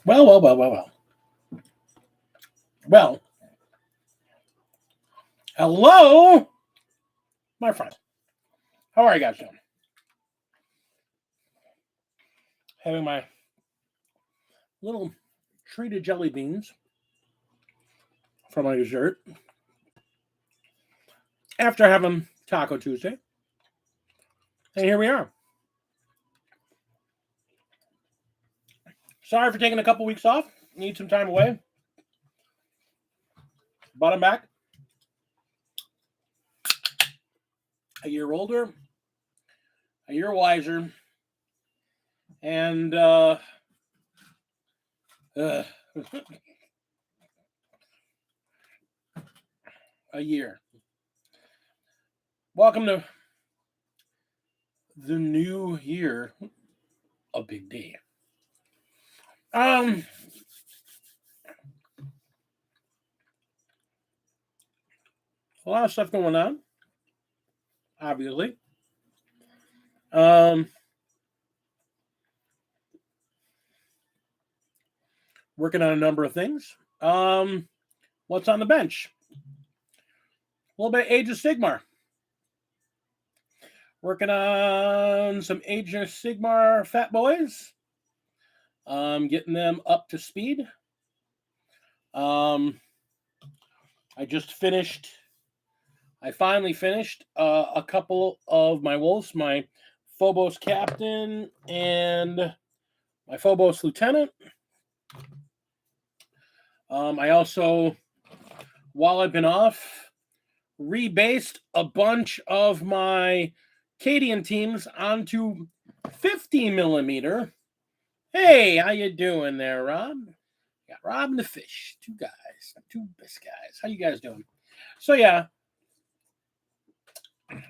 Well, well, well, well, well. Well, hello, my friend. How are you guys doing? Having my little treated jelly beans for my dessert after having Taco Tuesday. And here we are. Sorry for taking a couple weeks off. Need some time away. But I'm back. A year older, a year wiser, and a year. Welcome to the new year. A big day. A lot of stuff going on, obviously. Working on a number of things. What's on the bench? A little bit of Age of Sigmar. Working on some Age of Sigmar Fat Boys. Getting them up to speed. I finally finished a couple of my wolves, my Phobos Captain and my Phobos Lieutenant. I also, while I've been off, rebased a bunch of my Cadian teams onto 50 millimeter. Hey, how you doing there, Rob? Got Rob and the Fish, two best guys. How you guys doing? So yeah,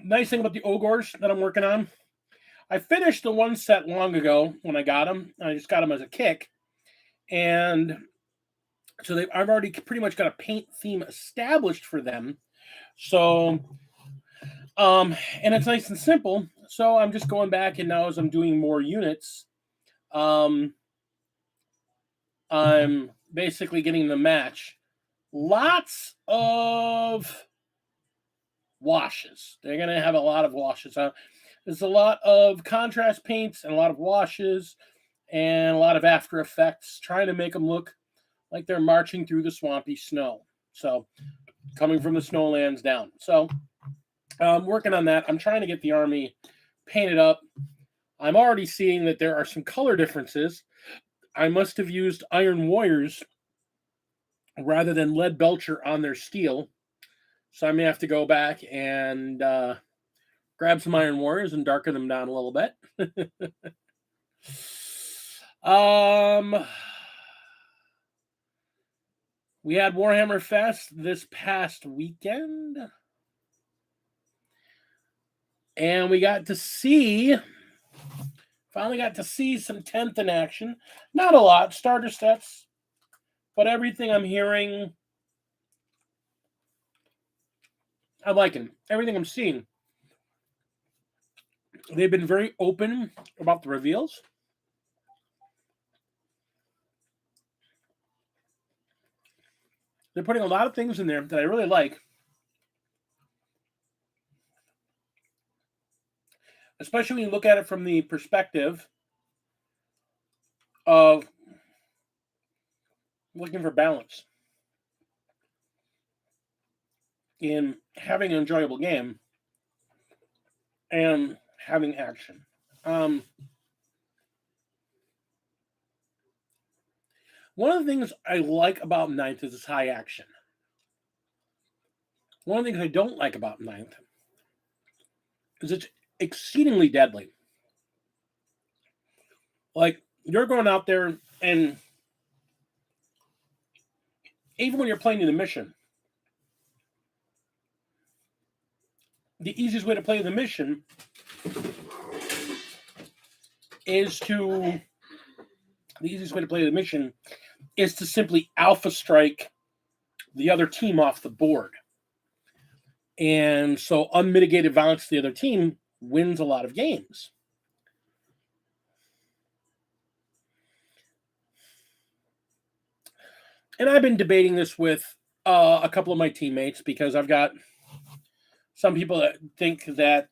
nice thing about the Ogres that I'm working on. I finished the one set long ago when I got them. I just got them as a kick, and so I've already pretty much got a paint theme established for them. So, and it's nice and simple. So I'm just going back, and now as I'm doing more units, I'm basically getting the match. Lots of washes. They're going to have a lot of washes. There's a lot of contrast paints and a lot of washes and a lot of after effects, trying to make them look like they're marching through the swampy snow. So coming from the snowlands down. So I'm working on that. I'm trying to get the army painted up. I'm already seeing that there are some color differences. I must have used Iron Warriors rather than Lead Belcher on their steel. So I may have to go back and grab some Iron Warriors and darken them down a little bit. We had Warhammer Fest this past weekend. And we finally got to see some 10th in action. Not a lot, starter sets, but everything I'm hearing, I'm liking. Everything I'm seeing. They've been very open about the reveals. They're putting a lot of things in there that I really like. Especially when you look at it from the perspective of looking for balance in having an enjoyable game and having action. One of the things I like about Ninth is its high action. One of the things I don't like about Ninth is it's exceedingly deadly. Like, you're going out there, and even when you're playing in the mission, the easiest way to play the mission is to simply alpha strike the other team off the board. And so unmitigated violence to the other team wins a lot of games. And I've been debating this with a couple of my teammates because I've got some people that think that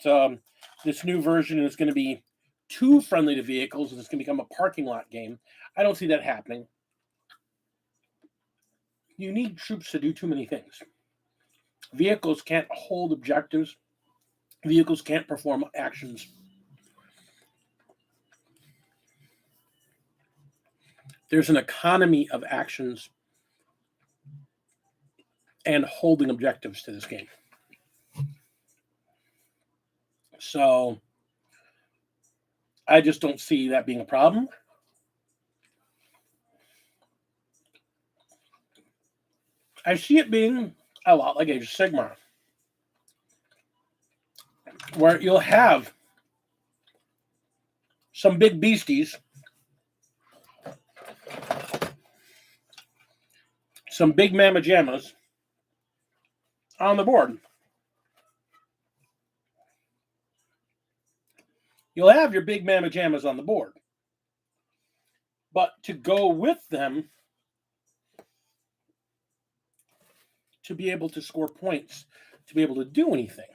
this new version is going to be too friendly to vehicles and it's going to become a parking lot game. I don't see that happening. You need troops to do too many things. Vehicles can't hold objectives. Vehicles can't perform actions. There's an economy of actions and holding objectives to this game. So I just don't see that being a problem. I see it being a lot like Age of Sigmar, where you'll have some big beasties, some big mamma jammas on the board. You'll have your big mamma jammas on the board. But to go with them, to be able to score points, to be able to do anything,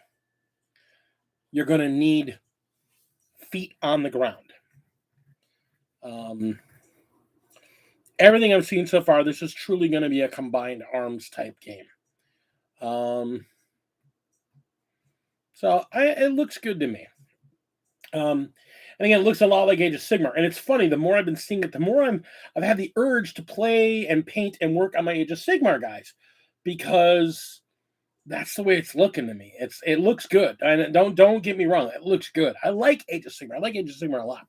you're going to need feet on the ground. Everything I've seen so far, this is truly going to be a combined arms type game. So it looks good to me. And again, it looks a lot like Age of Sigmar. And it's funny, the more I've been seeing it, the more I've had the urge to play and paint and work on my Age of Sigmar guys, because that's the way it's looking to me. It looks good. And don't get me wrong, it looks good. I like Age of Sigmar. I like Age of Sigmar a lot.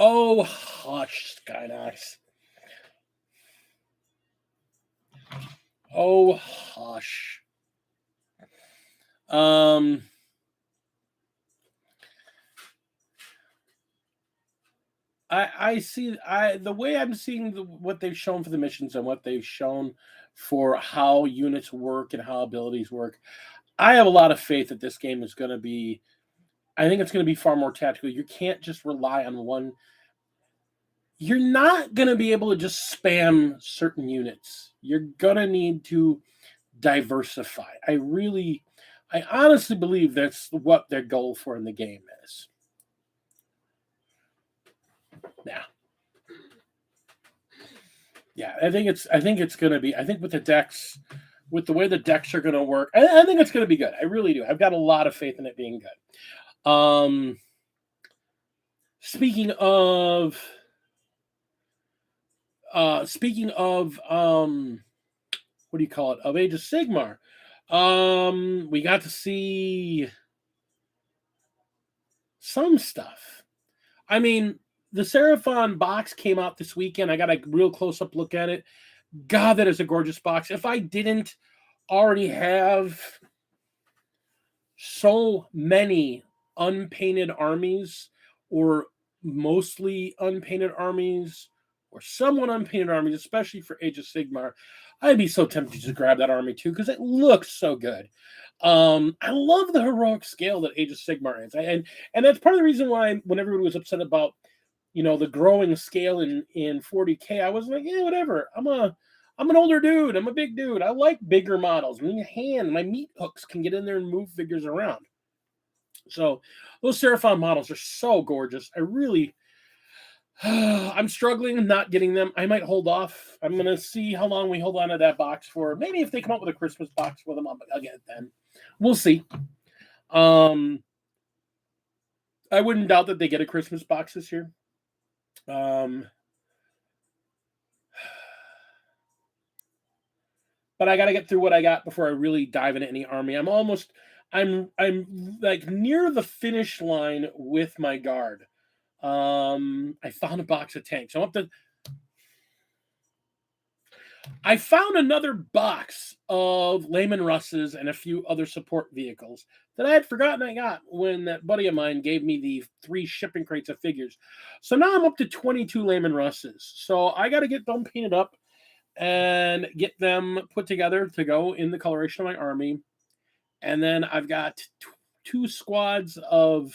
Oh, hush, Skynox. Oh, hush. I see the way I'm seeing what they've shown for the missions and what they've shown for how units work and how abilities work. I have a lot of faith that this game is going to be. I think it's going to be far more tactical. You can't just rely on one. You're not going to be able to just spam certain units. You're going to need to diversify. I honestly believe that's what their goal for in the game is. Yeah, I think it's going to be. I think with the decks, with the way the decks are going to work, I think it's going to be good. I really do. I've got a lot of faith in it being good. Speaking of what do you call it? Of Age of Sigmar, we got to see some stuff. I mean, the Seraphon box came out this weekend. I got a real close-up look at it. God, that is a gorgeous box. If I didn't already have so many unpainted armies, or mostly unpainted armies, or somewhat unpainted armies, especially for Age of Sigmar, I'd be so tempted to grab that army too because it looks so good. I love the heroic scale that Age of Sigmar is, and that's part of the reason why when everybody was upset about the growing scale in 40K, I was like, yeah, whatever. I'm an older dude. I'm a big dude. I like bigger models. My meat hooks can get in there and move figures around. So those Seraphon models are so gorgeous. I'm struggling not getting them. I might hold off. I'm going to see how long we hold on to that box for. Maybe if they come up with a Christmas box for them, I'll get it then. We'll see. I wouldn't doubt that they get a Christmas box this year. But I got to get through what I got before I really dive into any army. I'm like near the finish line with my guard. I found a box of tanks. I found another box of Layman Russes and a few other support vehicles that I had forgotten I got when that buddy of mine gave me the 3 shipping crates of figures. So now I'm up to 22 Layman Russes. So I got to get them painted up and get them put together to go in the coloration of my army. And then I've got two squads of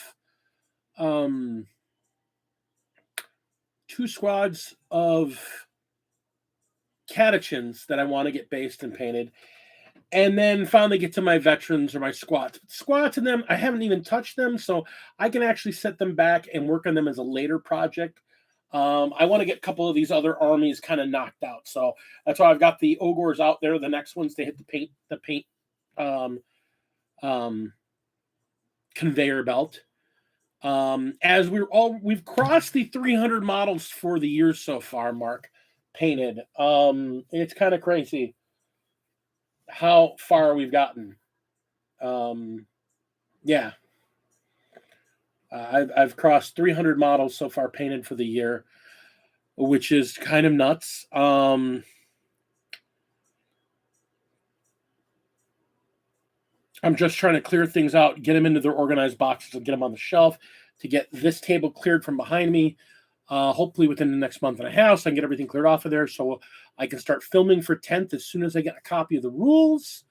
um, catechins that I want to get based and painted. And then finally get to my veterans or my squats. Squats and them, I haven't even touched them, so I can actually set them back and work on them as a later project. I want to get a couple of these other armies kind of knocked out, so that's why I've got the ogres out there. The next ones to hit the paint um, um, conveyor belt. As we've crossed the 300 models for the year so far, Mark, painted. It's kind of crazy how far we've gotten. Yeah. I've crossed 300 models so far painted for the year, which is kind of nuts. I'm just trying to clear things out, get them into their organized boxes, and get them on the shelf to get this table cleared from behind me. Hopefully within the next month and a half, so I can get everything cleared off of there, so I can start filming for 10th as soon as I get a copy of the rules.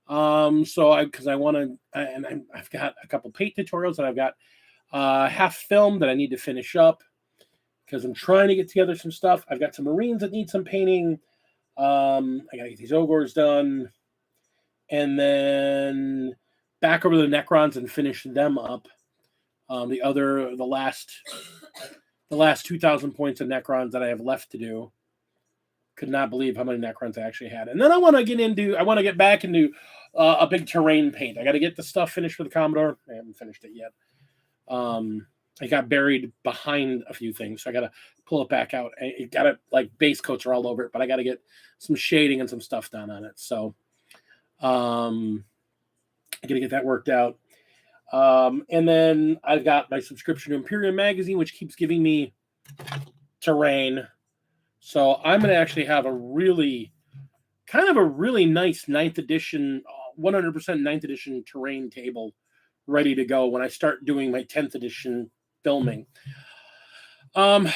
Because I want to, and I've got a couple paint tutorials that I've got half filmed that I need to finish up because I'm trying to get together some stuff. I've got some Marines that need some painting. I gotta get these ogres done, and then back over the Necrons and finish them up. The last 2,000 points of Necrons that I have left to do. Could not believe how many Necrons I actually had. And then I want to get back into a big terrain paint. I got to get the stuff finished for the Commodore. I haven't finished it yet. I got buried behind a few things, so I got to pull it back out. It got it like base coats are all over it, but I got to get some shading and some stuff done on it. So I got to get that worked out. And then I've got my subscription to Imperium Magazine, which keeps giving me terrain. So I'm going to actually have a really nice 9th edition, 100% 9th edition terrain table ready to go when I start doing my 10th edition filming. But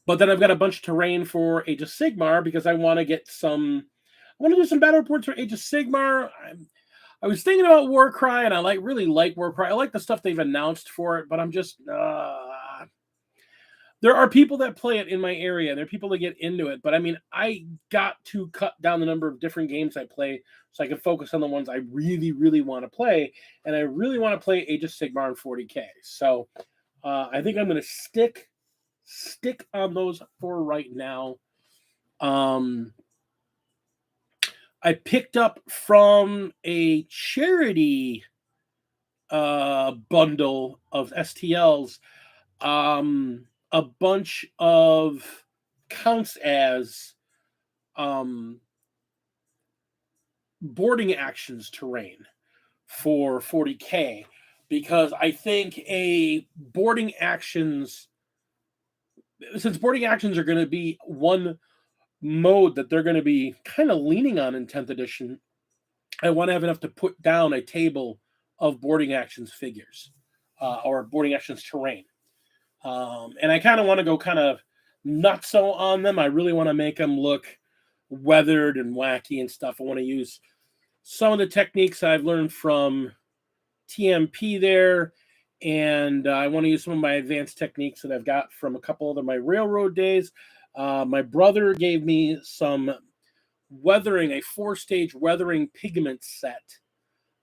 then I've got a bunch of terrain for Age of Sigmar because I want to do some battle reports for Age of Sigmar. I was thinking about Warcry, and I really like Warcry. I like the stuff they've announced for it, but I'm just there are people that play it in my area. There are people that get into it. But I mean, I got to cut down the number of different games I play so I can focus on the ones I really, really want to play. And I really want to play Age of Sigmar in 40K. So I think I'm going to stick on those for right now. I picked up from a charity bundle of STLs a bunch of counts as boarding actions terrain for 40K because I think since boarding actions are going to be one mode that they're going to be kind of leaning on in 10th edition, I want to have enough to put down a table of boarding actions figures or boarding actions terrain. And I kind of want to go kind of nutso on them. I really want to make them look weathered and wacky and stuff. I want to use some of the techniques I've learned from TMP there, and I want to use some of my advanced techniques that I've got from a couple of my railroad days. My brother gave me some weathering, a 4-stage weathering pigment set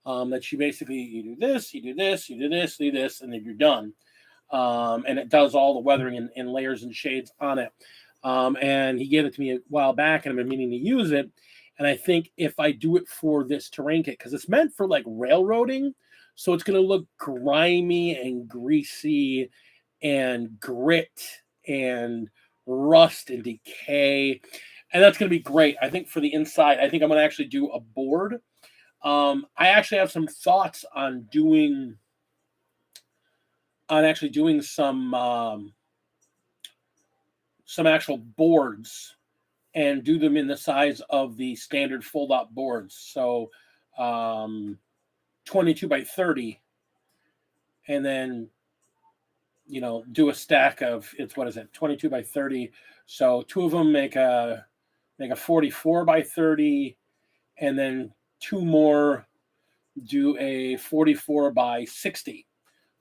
that you basically, you do this, you do this, you do this, you do this, and then you're done. And it does all the weathering in layers and shades on it. And he gave it to me a while back, and I've been meaning to use it. And I think if I do it for this terrain kit, because it's meant for like railroading, so it's going to look grimy and greasy and grit and rust and decay. And that's going to be great. I think for the inside, I think I'm going to actually do a board. I actually have some thoughts on doing some actual boards and do them in the size of the standard fold-out boards. So 22 by 30, and then do a stack of 22 by 30. So two of them make a 44 by 30, and then 2 more do a 44 by 60.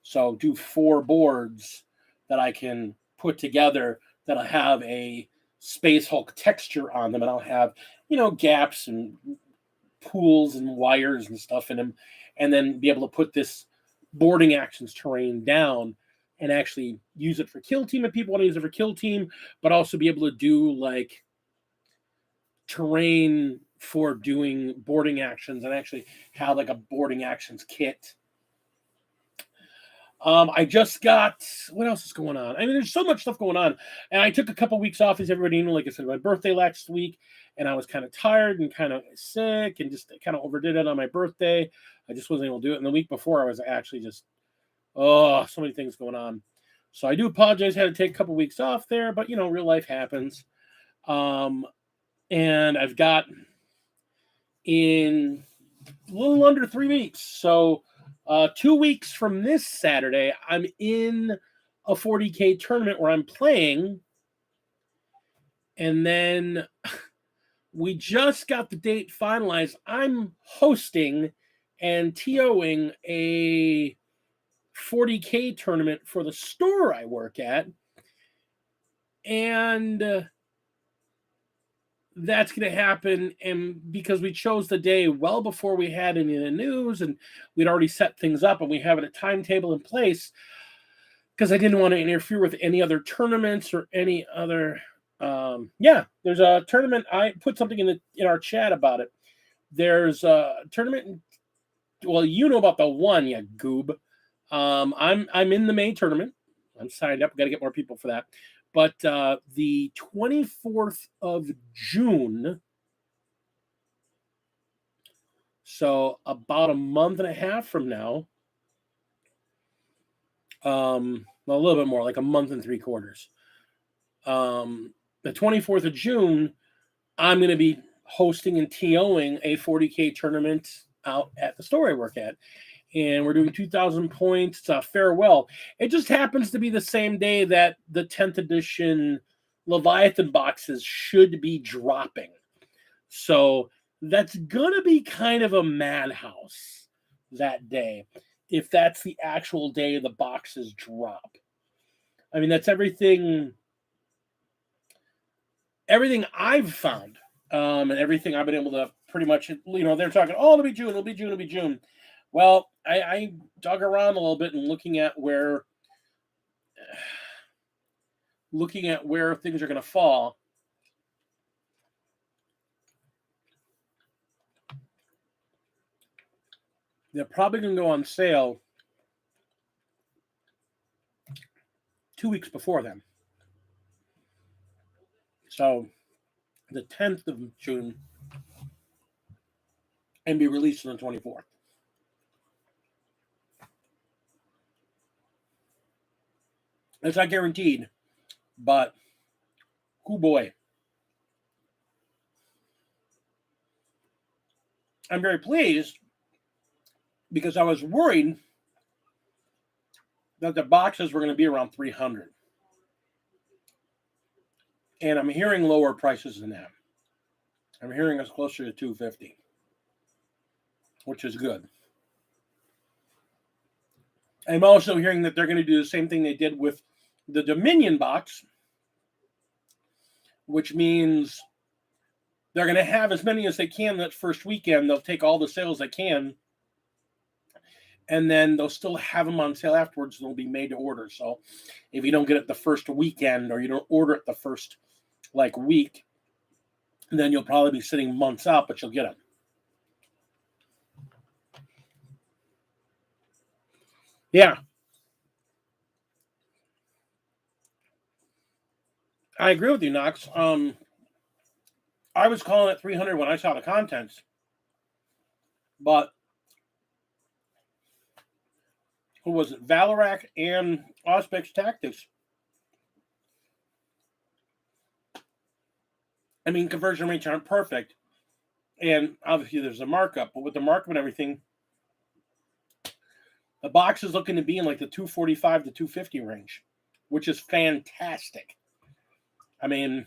So do 4 boards that I can put together that'll have a Space Hulk texture on them, and I'll have, gaps and pools and wires and stuff in them, and then be able to put this boarding actions terrain down and actually use it for kill team if people want to use it for kill team, but also be able to do like terrain for doing boarding actions and actually have like a boarding actions kit. I just got, what else is going on? I mean, there's so much stuff going on. And I took a couple weeks off, as everybody knew, like I said, my birthday last week, and I was kind of tired and kind of sick and just kind of overdid it on my birthday. I just wasn't able to do it. And the week before, I was actually just, so many things going on. So I do apologize. I had to take a couple weeks off there, but, real life happens. And I've got in a little under 3 weeks. So 2 weeks from this Saturday, I'm in a 40K tournament where I'm playing. And then we just got the date finalized. I'm hosting and TOing a 40K tournament for the store I work at. And that's going to happen, and because we chose the day well before we had any of the news, and we'd already set things up, and we have a timetable in place, because I didn't want to interfere with any other tournaments or any other. There's a tournament. I put something in our chat about it. There's a tournament. Well, you know about the one, yeah, goob. I'm in the May tournament. I'm signed up. Got to get more people for that. But the 24th of June, so about a month and a half from now, a little bit more, like a month and 3/4. The 24th of June, I'm going to be hosting and TOing a 40K tournament out at the store I work at. And we're doing 2,000 points. It's a farewell. It just happens to be the same day that the 10th edition Leviathan boxes should be dropping. So that's going to be kind of a madhouse that day, if that's the actual day the boxes drop. I mean, that's everything I've found, and everything I've been able to pretty much, they're talking, it'll be June. Well, I dug around a little bit and looking at where things are going to fall. They're probably going to go on sale 2 weeks before then. So the 10th of June, and be released on the 24th. It's not guaranteed, but oh boy. I'm very pleased, because I was worried that the boxes were going to be around 300. And I'm hearing lower prices than that. I'm hearing it's closer to 250, which is good. I'm also hearing that they're going to do the same thing they did with the Dominion box, which means they're going to have as many as they can that first weekend. They'll take all the sales they can, and then they'll still have them on sale afterwards, and they'll be made to order. So if you don't get it the first weekend, or you don't order it the first week, then you'll probably be sitting months out, but you'll get them. Yeah. I agree with you, Knox. I was calling it 300 when I saw the contents, but who was it? Baaaaaaack and Auspex Tactics. I mean, conversion rates aren't perfect, and obviously there's a markup, but with the markup and everything, the box is looking to be in like the 245 to 250 range, which is fantastic. I mean,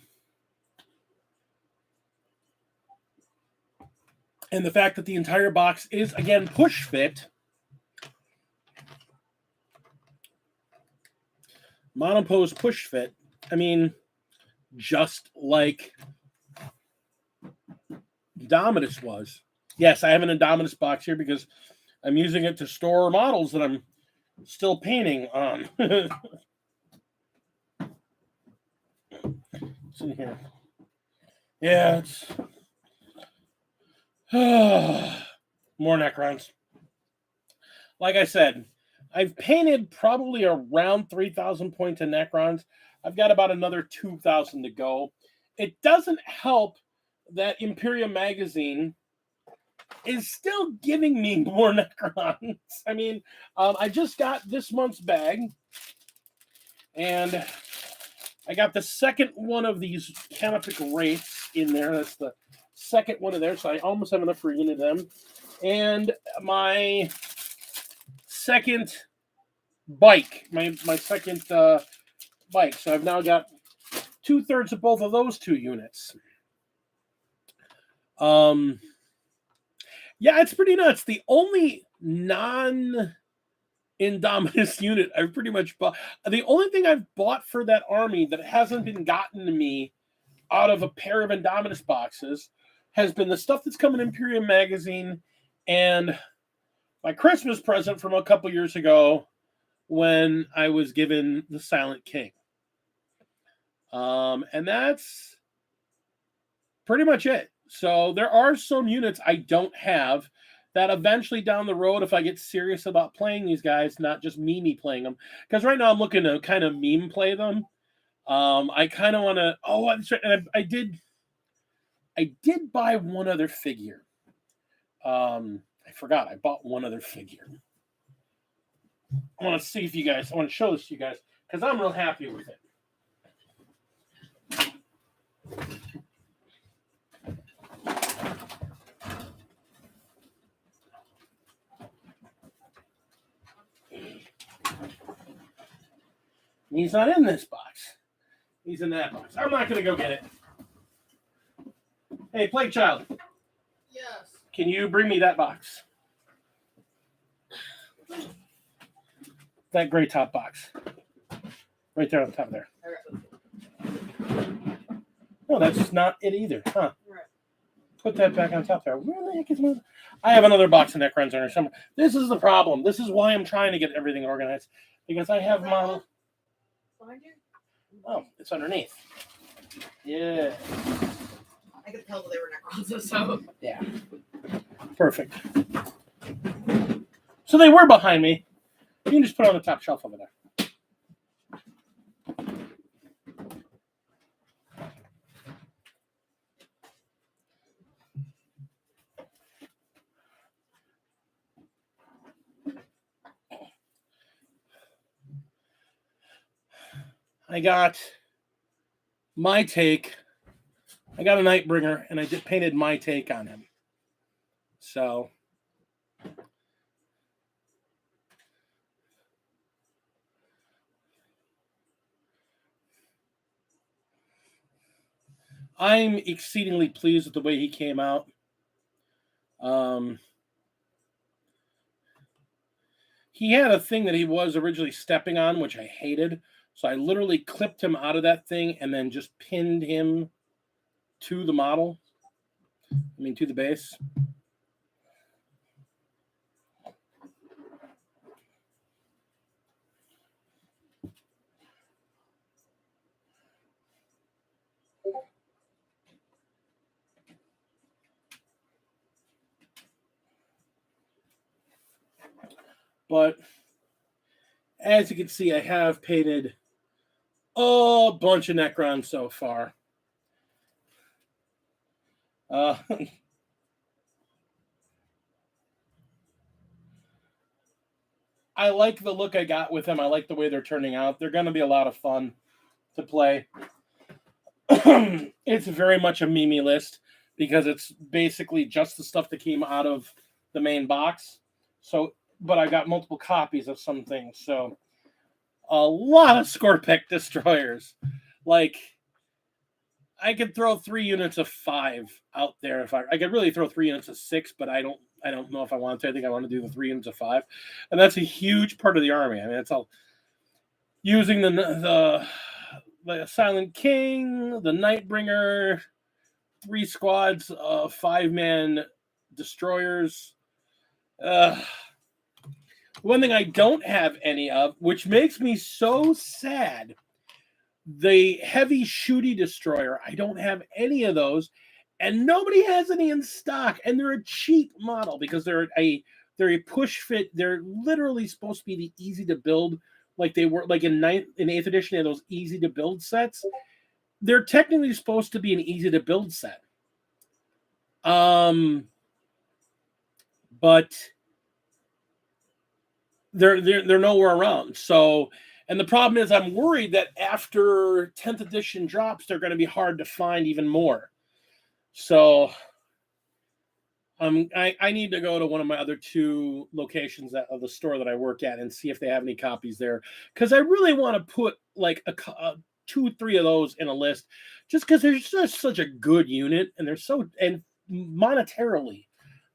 And the fact that the entire box is, again, push fit. Monopose push fit. I mean, just like Indominus was. Yes, I have an Indominus box here because I'm using it to store models that I'm still painting on. It's in here. Yeah, it's more Necrons. Like I said, I've painted probably around 3,000 points of Necrons. I've got about another 2,000 to go. It doesn't help that Imperium Magazine is still giving me more Necrons. I mean, I just got this month's bag, and I got the second one of these Canopic Wraiths in there. That's the second one of there, so I almost have enough for a unit of them. And my second bike, my second bike. So I've now got 2/3 of both of those two units. Yeah, it's pretty nuts. The only non-Indominus unit I've pretty much bought. The only thing I've bought for that army that hasn't been gotten to me out of a pair of Indominus boxes has been the stuff that's come in Imperium Magazine and my Christmas present from a couple years ago when I was given the Silent King. And that's pretty much it. So there are some units I don't have that eventually down the road, if I get serious about playing these guys, not just me playing them, because right now I'm looking to kind of meme play them. I kind of want to. Oh, and I did buy one other figure. I forgot I bought one other figure. I want to see if you guys. I want to show this to you guys because I'm real happy with it. He's not in this box. He's in that box. I'm not going to go get it. Hey, Plague Child. Yes. Can you bring me that box? That gray top box. Right there on the top there. No, that's not it either. Huh. Right. Put that back on top there. Where the heck is my... I have another box of Necrons on there somewhere. This is the problem. This is why I'm trying to get everything organized. Because I have model... Behind you? Oh, it's underneath. Yeah. I could tell that they were Necrons, so. Yeah. Perfect. So they were behind me. You can just put it on the top shelf over there. I got my take. I got a Nightbringer, and I just painted my take on him. So I'm exceedingly pleased with the way he came out. He had a thing that he was originally stepping on, which I hated. So I literally clipped him out of that thing and then just pinned him to the model. To the base. But as you can see, I have painted a bunch of Necrons so far. I like the look I got with them. I like the way they're turning out. They're going to be a lot of fun to play. It's very much a meme list because it's basically just the stuff that came out of the main box. So, but I got multiple copies of some things. So a lot of Scorpic destroyers. Like I could throw 3 units of 5 out there if I could really throw 3 units of 6, but I don't know if I want to. I think I want to do the 3 units of 5, and that's a huge part of the army. I mean, it's all using the Silent King, the Nightbringer, 3 squads of 5-man destroyers. One thing I don't have any of, which makes me so sad, the heavy shooty destroyer. I don't have any of those, and nobody has any in stock. And they're a cheap model because they're a push fit. They're literally supposed to be the easy to build, like they were like in 8th edition. They had those easy to build sets. They're technically supposed to be an easy to build set. But they're nowhere around. So, and the problem is, I'm worried that after 10th edition drops, they're going to be hard to find even more. So, I need to go to one of my other 2 locations of the store that I work at and see if they have any copies there, because I really want to put like a 2-3 of those in a list, just because they're just such a good unit, and they're so, and monetarily,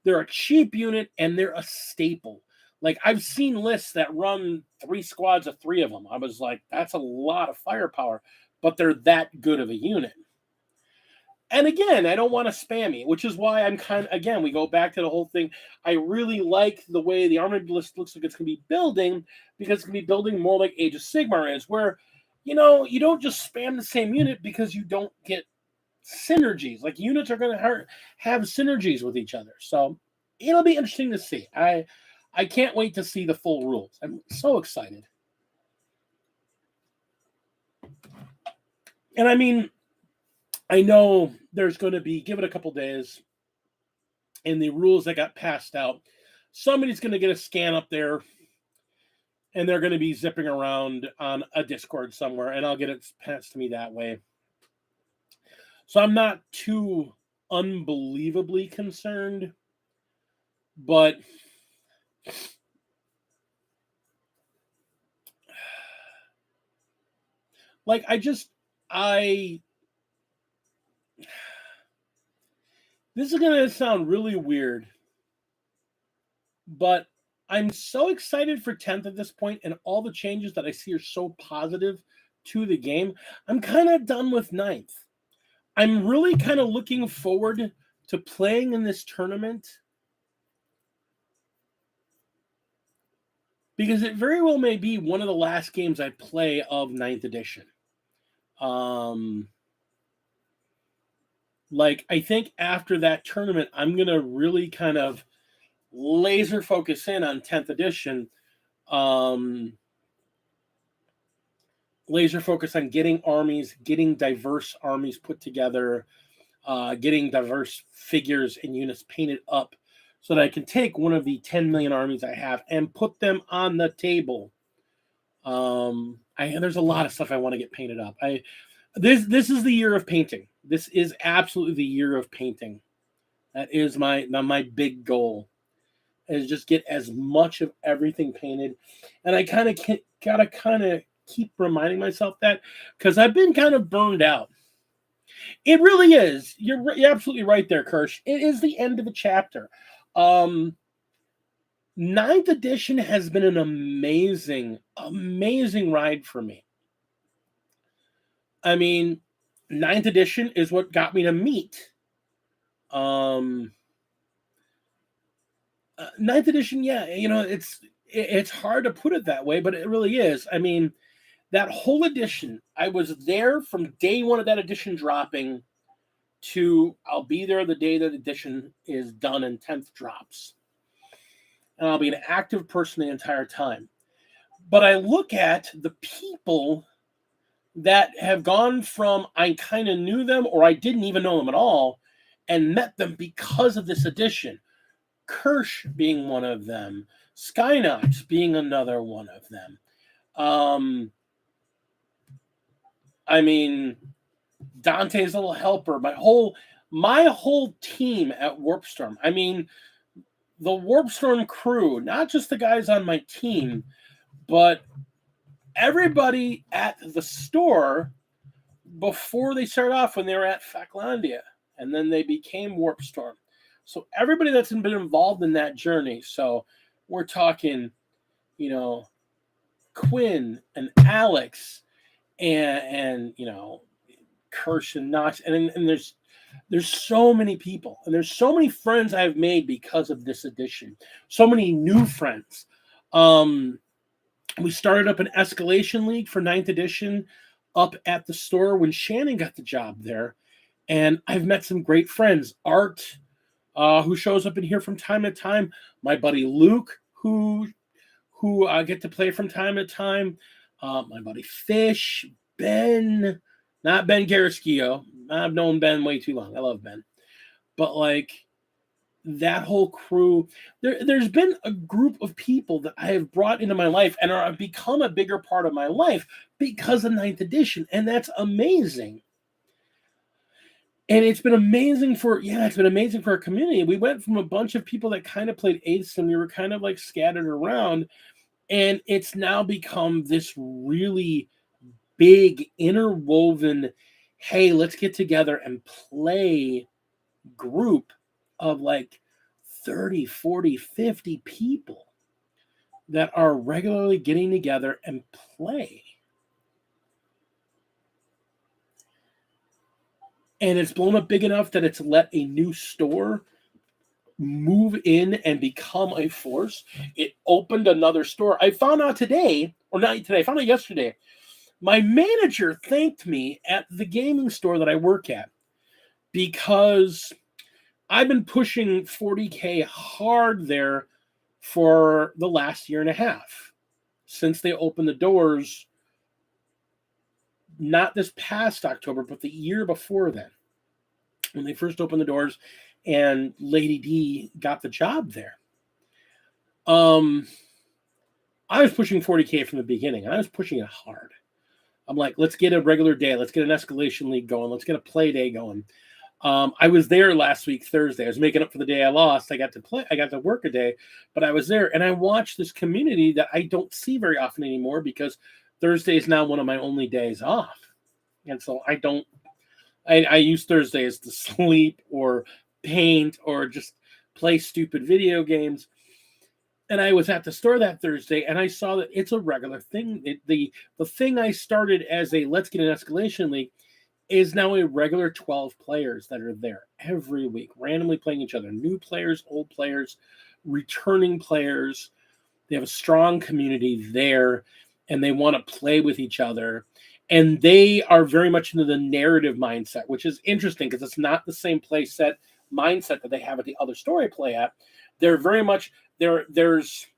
they're a cheap unit and they're a staple. Like, I've seen lists that run 3 squads of 3 of them. I was like, that's a lot of firepower, but they're that good of a unit. And again, I don't want to spam you, which is why I'm again, we go back to the whole thing. I really like the way the armored list looks like it's going to be building, because it's going to be building more like Age of Sigmar is, where, you don't just spam the same unit because you don't get synergies. Like, units are going to have synergies with each other. So it'll be interesting to see. I can't wait to see the full rules. I'm so excited. And I mean, I know there's going to be, give it a couple days, and the rules that got passed out, somebody's going to get a scan up there, and they're going to be zipping around on a Discord somewhere, and I'll get it passed to me that way. So I'm not too unbelievably concerned, but like, this is going to sound really weird, but I'm so excited for 10th at this point, and all the changes that I see are so positive to the game. I'm kind of done with 9th. I'm really kind of looking forward to playing in this tournament, because it very well may be one of the last games I play of 9th edition. Like, I think after that tournament, I'm going to really kind of laser focus in on 10th edition. Laser focus on getting armies, getting diverse armies put together, getting diverse figures and units painted up, so that I can take one of the 10 million armies I have and put them on the table. There's a lot of stuff I want to get painted up. This is the year of painting. This is absolutely the year of painting. That is my big goal, is just get as much of everything painted. And I kind of gotta keep reminding myself that, because I've been kind of burned out. It really is. You're absolutely right there, Kirsch. It is the end of the chapter. 9th edition has been an amazing, amazing ride for me. I mean, 9th edition is what got me to meet. 9th edition, yeah, it's hard to put it that way, but it really is. I mean, that whole edition, I was there from day one of that edition dropping to I'll be there the day that edition is done and 10th drops. And I'll be an active person the entire time. But I look at the people that have gone from I kind of knew them or I didn't even know them at all and met them because of this edition. Kirsch being one of them. Skynox being another one of them. I mean, Dante's Little Helper, my whole team at Warpstorm. I mean, the Warpstorm crew, not just the guys on my team, but everybody at the store before they started off when they were at Faclandia, and then they became Warp Storm. So everybody that's been involved in that journey. So we're talking, you know, Quinn and Alex and you know, Kirsch and Knox, and there's so many people, and there's so many friends I've made because of this edition. So many new friends. We started up an escalation league for 9th edition up at the store when Shannon got the job there. And I've met some great friends. Art, who shows up in here from time to time. My buddy Luke, who I get to play from time to time. My buddy Fish, Ben, not Ben Garaskio. I've known Ben way too long. I love Ben. But like that whole crew, there's been a group of people that I have brought into my life and have become a bigger part of my life because of 9th edition. And that's amazing. And it's been amazing for our community. We went from a bunch of people that kind of played eighths and we were kind of like scattered around. And it's now become this really big interwoven, hey, let's get together and play group of like 30, 40, 50 people that are regularly getting together and play. And it's blown up big enough that it's let a new store move in and become a force. It opened another store. I found out today, or not today, I found out yesterday. My manager thanked me at the gaming store that I work at because I've been pushing 40K hard there for the last year and a half since they opened the doors, not this past October, but the year before then, when they first opened the doors and Lady D got the job there. I was pushing 40K from the beginning, and I was pushing it hard. I'm like, let's get a regular day. Let's get an escalation league going. Let's get a play day going. I was there last week, Thursday. I was making up for the day I lost. I got to work a day, but I was there, and I watched this community that I don't see very often anymore because Thursday is now one of my only days off. And so I use Thursdays to sleep or paint or just play stupid video games. And I was at the store that Thursday, and I saw that it's a regular thing. The thing I started as a let's get an escalation league is now a regular 12 players that are there every week, randomly playing each other. New players, old players, returning players. They have a strong community there, and they want to play with each other. And they are very much into the narrative mindset, which is interesting because it's not the same play set mindset that they have at the other store I play at. They're very much there's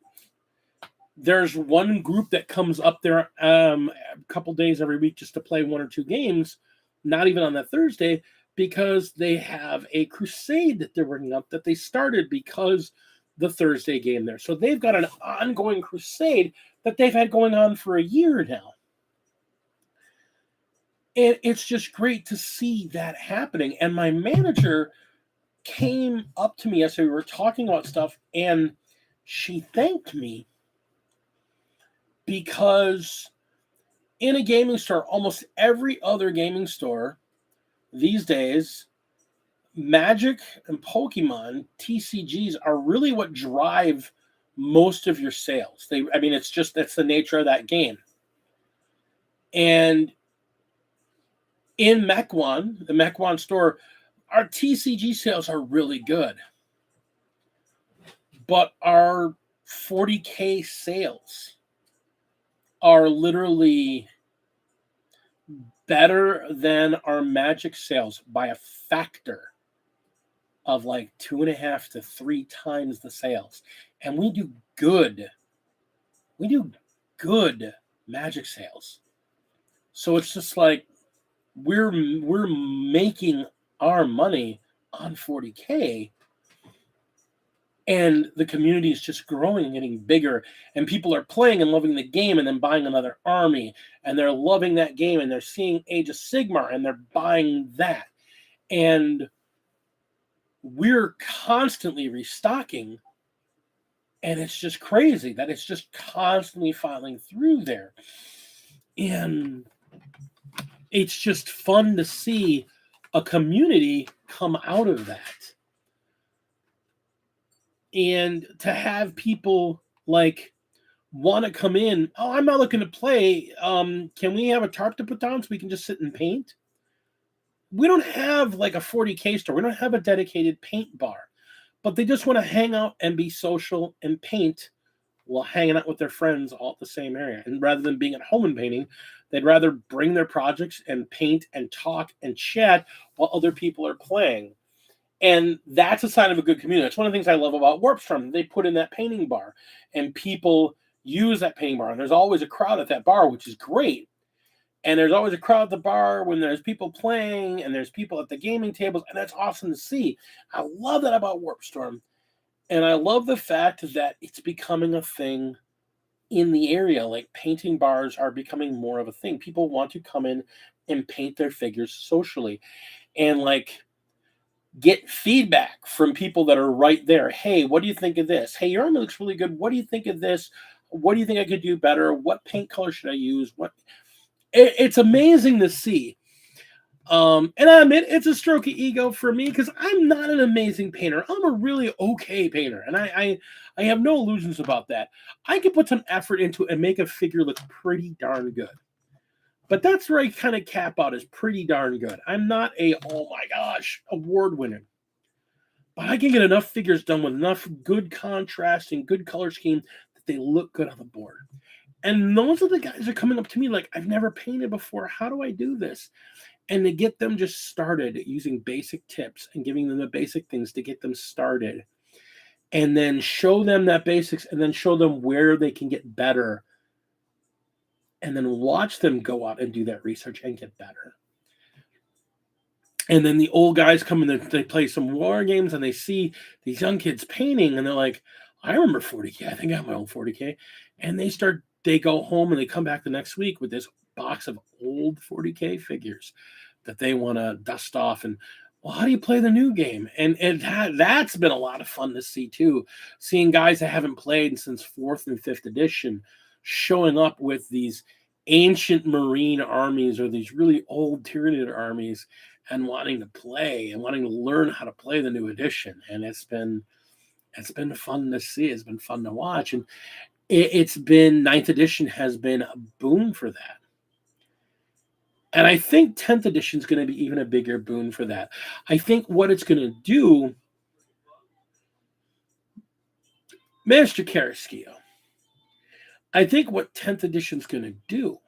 one group that comes up there a couple days every week just to play 1 or 2 games, not even on that Thursday, because they have a crusade that they're working up that they started because the Thursday game there. So they've got an ongoing crusade that they've had going on for a year now. And it's just great to see that happening. And my manager came up to me yesterday. We were talking about stuff, and she thanked me because in a gaming store, almost every other gaming store these days, Magic and Pokemon TCGs are really what drive most of your sales. That's the nature of that game. And in Mequon, the Mequon store, our TCG sales are really good. But our 40K sales are literally better than our Magic sales by a factor of like 2.5 to 3 times the sales. And we do good Magic sales. So it's just like we're making our money on 40K, and the community is just growing and getting bigger, and people are playing and loving the game and then buying another army, and they're loving that game, and they're seeing Age of Sigmar and they're buying that, and we're constantly restocking, and it's just crazy that it's just constantly filing through there. And it's just fun to see a community come out of that. And to have people like want to come in, oh, I'm not looking to play. Can we have a tarp to put down so we can just sit and paint? We don't have like a 40K store. We don't have a dedicated paint bar, but they just want to hang out and be social and paint while hanging out with their friends all at the same area. And rather than being at home and painting, they'd rather bring their projects and paint and talk and chat while other people are playing. And that's a sign of a good community. That's one of the things I love about Warpstorm. They put in that painting bar, and people use that painting bar. And there's always a crowd at that bar, which is great. And there's always a crowd at the bar when there's people playing, and there's people at the gaming tables, and that's awesome to see. I love that about Warpstorm. And I love the fact that it's becoming a thing in the area. Like painting bars are becoming more of a thing. People want to come in and paint their figures socially and like get feedback from people that are right there. Hey, what do you think of this? Hey, your army looks really good. What do you think of this? What do you think I could do better? What paint color should I use? It's amazing to see. And I admit it's a stroke of ego for me because I'm not an amazing painter. I'm a really okay painter, and I have no illusions about that. I can put some effort into it and make a figure look pretty darn good. But that's where I kind of cap out is pretty darn good. I'm not a, oh my gosh, award winner. But I can get enough figures done with enough good contrast and good color scheme that they look good on the board. And those are the guys that are coming up to me like, I've never painted before. How do I do this? And to get them just started using basic tips and giving them the basic things to get them started. And then show them that basics and then show them where they can get better. And then watch them go out and do that research and get better. And then the old guys come in, they play some war games and they see these young kids painting and they're like, I remember 40K. I think I have my own 40K. And they go home and they come back the next week with this box of old 40K figures that they want to dust off. And, well, how do you play the new game? And that's been a lot of fun to see too. Seeing guys that haven't played since 4th and 5th edition showing up with these ancient marine armies or these really old Tyranid armies and wanting to play and wanting to learn how to play the new edition. And it's been fun to see. It's been fun to watch. And it's been 9th edition has been a boon for that. And I think 10th edition is going to be even a bigger boon for that. I think what it's going to do, Master Karaskio, I think what 10th edition is going to do,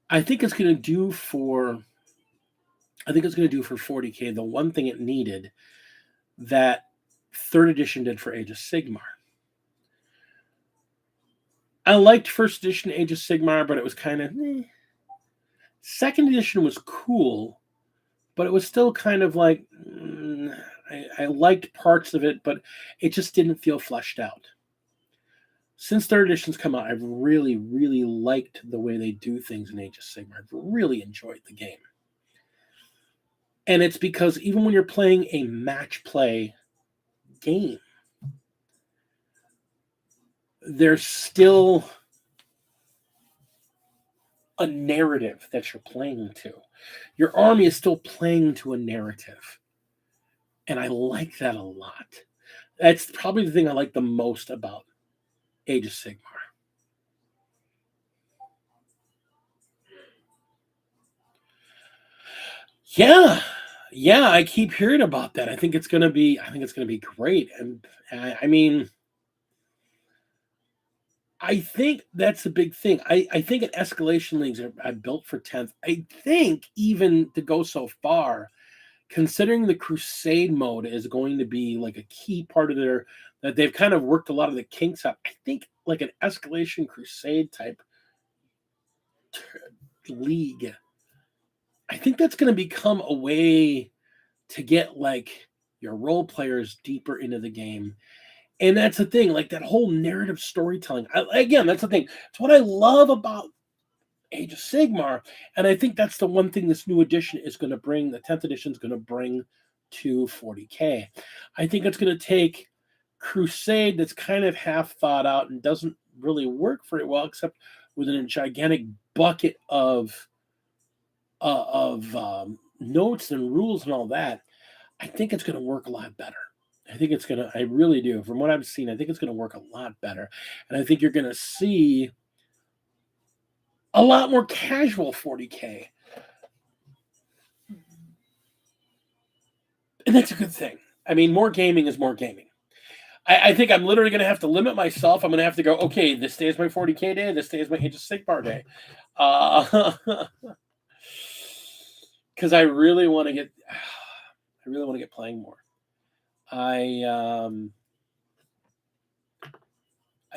I think it's going to do for 40K the one thing it needed that 3rd edition did for Age of Sigmar. I liked 1st edition Age of Sigmar, but it was kind of 2nd edition was cool, but it was still kind of like I liked parts of it, but it just didn't feel fleshed out. Since 3rd edition's come out, I've really, really liked the way they do things in Age of Sigmar. I've really enjoyed the game. And it's because even when you're playing a match play game, there's still a narrative that you're playing to. Your army is still playing to a narrative. And I like that a lot. That's probably the thing I like the most about Age of Sigmar. Yeah, I keep hearing about that. I think it's gonna be great. And I mean, I think that's the big thing. I think an escalation leagues are built for 10th. I think even to go so far, considering the crusade mode is going to be like a key part of that they've kind of worked a lot of the kinks up. I think like an escalation crusade type league, I think that's going to become a way to get like your role players deeper into the game. And that's the thing, like that whole narrative storytelling. Again, that's the thing. It's what I love about Age of Sigmar. And I think that's the one thing this new edition is going to bring, the 10th edition is going to bring to 40K. I think it's going to take Crusade that's kind of half thought out and doesn't really work very well, except within a gigantic bucket of notes and rules and all that, I think it's going to work a lot better. I think it's going to, I really do. From what I've seen, I think it's going to work a lot better. And I think you're going to see a lot more casual 40K. And that's a good thing. I mean, more gaming is more gaming. I think I'm literally going to have to limit myself. I'm going to have to go, okay, this day is my 40K day. This day is my Age of Sigmar day. Because I really want to get playing more.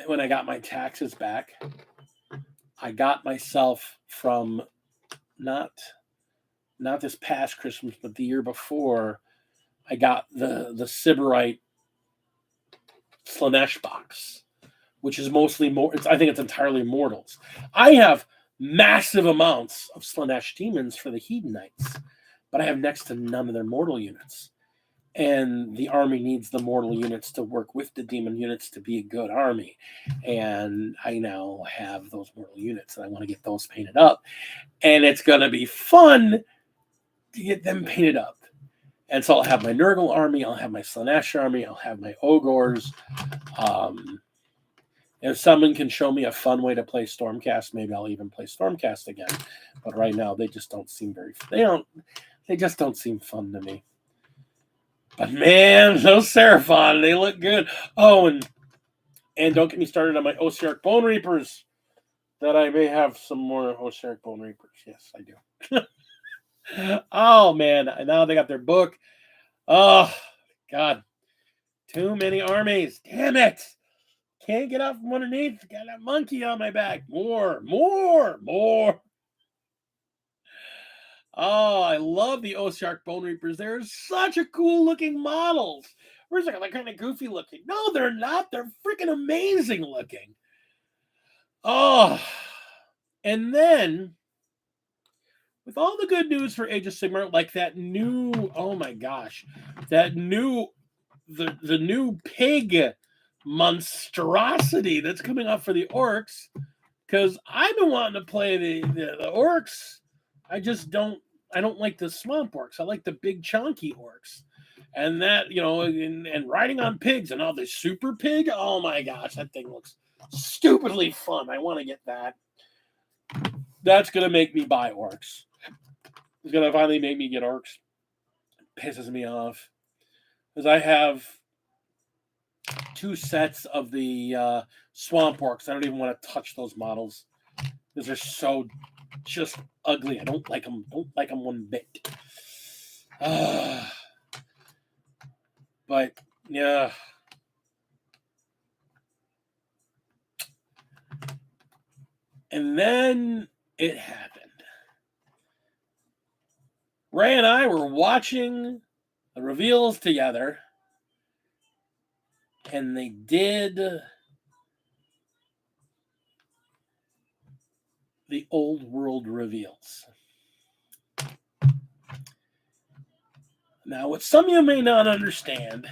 When I got my taxes back, I got myself from not this past Christmas, but the year before, I got the Sybarite Slaanesh box, which is mostly more. I think it's entirely mortals. I have massive amounts of Slaanesh demons for the Hedon Knights, but I have next to none of their mortal units. And the army needs the mortal units to work with the demon units to be a good army. And I now have those mortal units, and I want to get those painted up. And it's going to be fun to get them painted up. And so I'll have my Nurgle army, I'll have my Slaanesh army, I'll have my Ogres. If someone can show me a fun way to play Stormcast, maybe I'll even play Stormcast again. But right now, they just don't seem they just don't seem fun to me. But man, those Seraphon, they look good. Oh, and don't get me started on my Osiark Bone Reapers. That I may have some more Osiark Bone Reapers. Yes, I do. Oh man, now they got their book. Oh God, too many armies. Damn it! Can't get out from underneath. Got that monkey on my back. More. Oh, I love the Osiark Bone Reapers. They're such a cool looking models. Where's they're kind of goofy looking? No, they're not. They're freaking amazing looking. Oh, and then with all the good news for Age of Sigmar, like that new, oh my gosh, that new, the new pig monstrosity that's coming up for the orcs, because I've been wanting to play the orcs. I don't like the swamp orcs. I like the big chunky orcs. And that, and riding on pigs and all this super pig, oh my gosh, that thing looks stupidly fun. I want to get that. That's going to make me buy orcs. It's going to finally make me get orcs. It pisses me off. Because I have 2 sets of the swamp orcs. I don't even want to touch those models. Because they're so just ugly. I don't like them. Don't like them one bit. But, yeah. And then it happened. Ray and I were watching the reveals together, and they did the old world reveals. Now, what some of you may not understand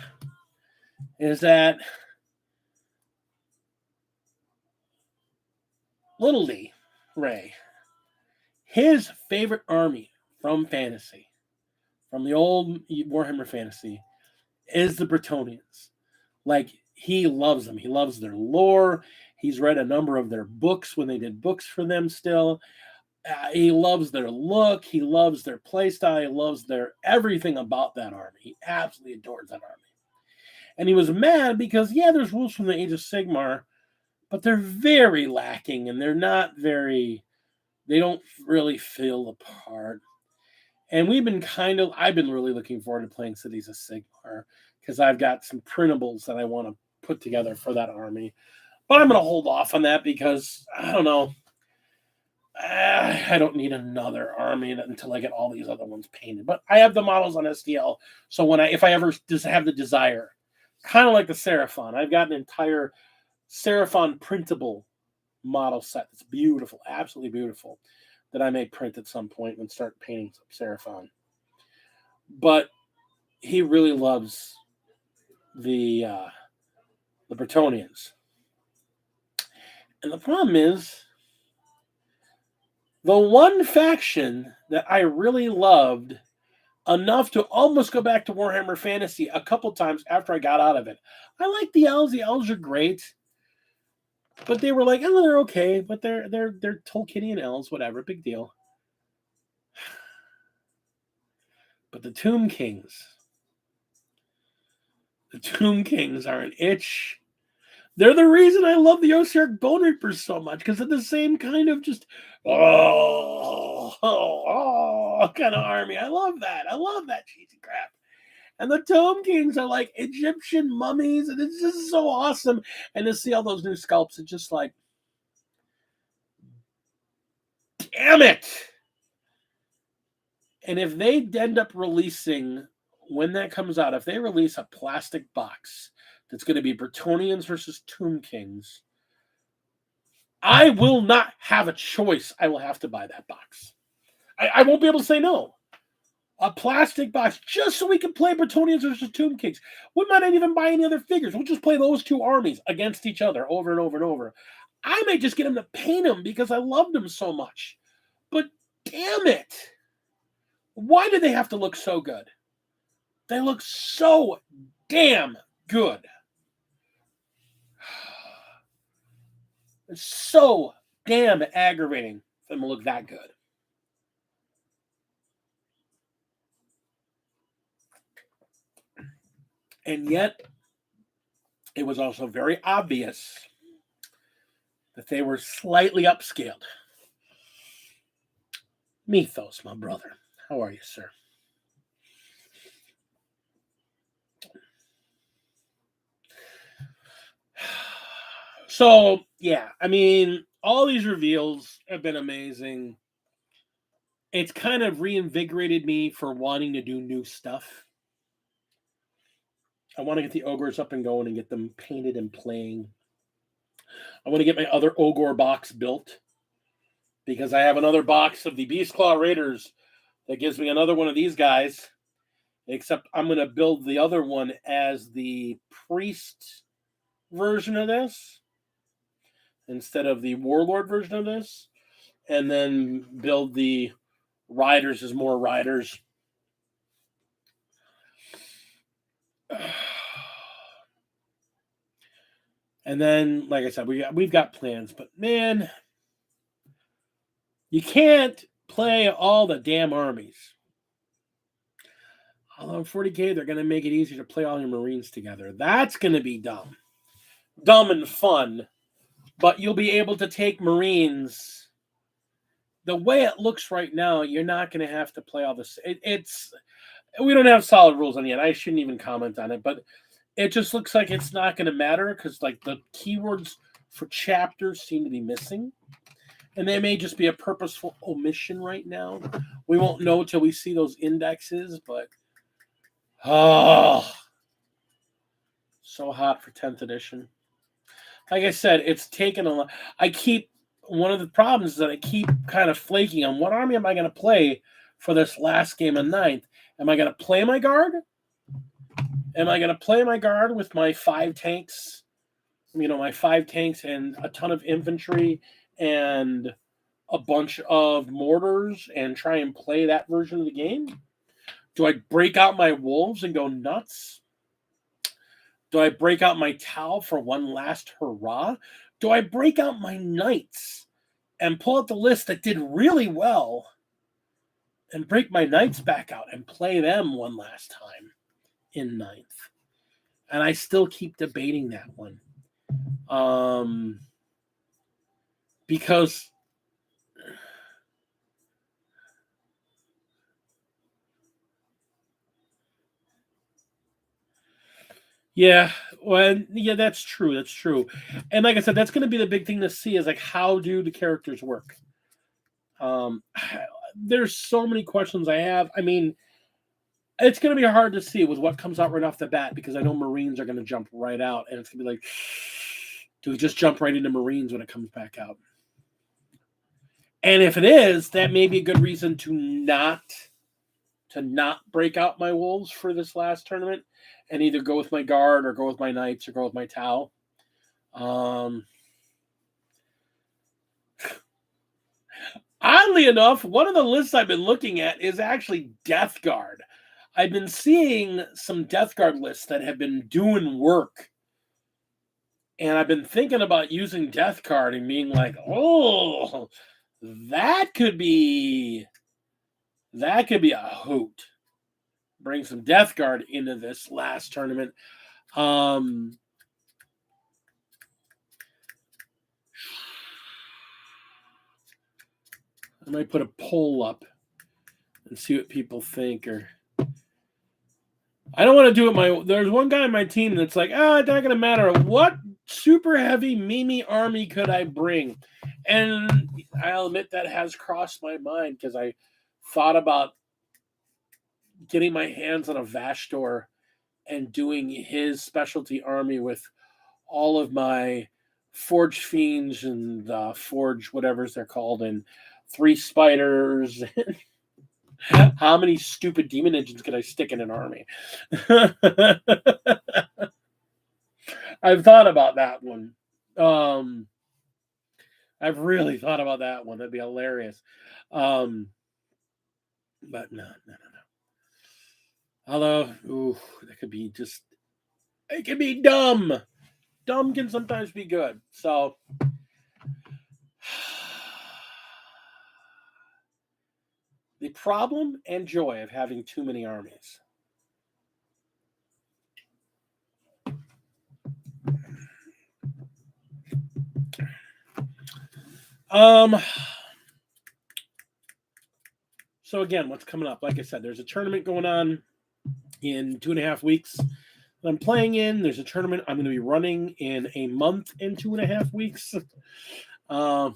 is that Little D, Ray, his favorite army from fantasy, from the old Warhammer fantasy, is the Bretonnians. Like, he loves them. He loves their lore. He's read a number of their books when they did books for them still. He loves their look. He loves their playstyle. He loves their everything about that army. He absolutely adores that army. And he was mad because, yeah, there's rules from the Age of Sigmar, but they're very lacking, and they're not very, they don't really feel the part. And I've been really looking forward to playing Cities of Sigmar, because I've got some printables that I want to put together for that army. But I'm going to hold off on that because, I don't know, I don't need another army until I get all these other ones painted. But I have the models on STL, so if I ever just have the desire, kind of like the Seraphon, I've got an entire Seraphon printable model set that's beautiful, absolutely beautiful, that I may print at some point and start painting some Seraphon. But he really loves the Bretonnians. And the problem is, The one faction that I really loved enough to almost go back to Warhammer Fantasy a couple times after I got out of it. I like the elves. The elves are great, but they were like, oh, they're okay, but they're Tolkienian elves, whatever, big deal. But the Tomb Kings are an itch. They're the reason I love the Osiark Bone Reapers so much, because they're the same kind of just kind of army. I love that. I love that cheesy crap. And the Tomb Kings are like Egyptian mummies, and it's just so awesome. And to see all those new sculpts, it's just like, damn it. And if they end up releasing, when that comes out, if they release a plastic box that's going to be Bretonnians versus Tomb Kings, I will not have a choice. I will have to buy that box. I won't be able to say no. A plastic box, just so we can play Bretonnians versus Tomb Kings. We might not even buy any other figures. We'll just play those two armies against each other over and over and over. I may just get them to paint them because I loved them so much. But damn it. Why do they have to look so good? They look so damn good. It's so damn aggravating for them to look that good. And yet, it was also very obvious that they were slightly upscaled. Mythos, my brother. How are you, sir? So, yeah, I mean, all these reveals have been amazing. It's kind of reinvigorated me for wanting to do new stuff. I want to get the ogres up and going and get them painted and playing. I want to get my other ogre box built because I have another box of the Beastclaw Raiders that gives me another one of these guys, except I'm going to build the other one as the priest version of this instead of the warlord version of this, and then build the riders as more riders. And then, like I said, we've got plans, but man, you can't play all the damn armies. Although in 40K, they're going to make it easier to play all your Marines together. That's going to be dumb. Dumb and fun. But you'll be able to take Marines. The way it looks right now, you're not going to have to play all this. We don't have solid rules on it yet. I shouldn't even comment on it. But it just looks like it's not going to matter because like the keywords for chapters seem to be missing. And they may just be a purposeful omission right now. We won't know till we see those indexes, but oh, so hot for 10th edition. Like I said, it's taken a lot. One of the problems is that I keep kind of flaking on what army am I going to play for this last game of 9th. Am I going to play my guard? Am I going to play my guard with my 5 tanks? My 5 tanks and a ton of infantry and a bunch of mortars and try and play that version of the game? Do I break out my wolves and go nuts? Do I break out my Tau for one last hurrah? Do I break out my knights and pull out the list that did really well and break my knights back out and play them one last time in 9th? And I still keep debating that one. Because yeah, that's true. That's true. And like I said, that's going to be the big thing to see is like, how do the characters work? There's so many questions I have. I mean, it's going to be hard to see with what comes out right off the bat because I know Marines are going to jump right out, and it's going to be like, do we just jump right into Marines when it comes back out? And if it is, that may be a good reason to not break out my wolves for this last tournament and either go with my guard or go with my knights or go with my Tau. Oddly enough, one of the lists I've been looking at is actually Death Guard. I've been seeing some Death Guard lists that have been doing work. And I've been thinking about using Death Guard and being like, oh, that could be a hoot. Bring some Death Guard into this last tournament. I might put a poll up and see what people think. Or I don't want to do it. There's one guy on my team that's like, it's not gonna matter. What super heavy Mimi army could I bring? And I'll admit that has crossed my mind because I thought about getting my hands on a Vashtor and doing his specialty army with all of my Forge Fiends and Forge whatever's they're called, and 3 spiders. How many stupid demon engines could I stick in an army? I've thought about that one. I've really thought about that one. That'd be hilarious. But no. Although, that could be it can be dumb. Dumb can sometimes be good. So, the problem and joy of having too many armies. So again, what's coming up? Like I said, there's a tournament going on in 2.5 weeks that I'm playing in. There's a tournament I'm going to be running in a month and 2.5 weeks. I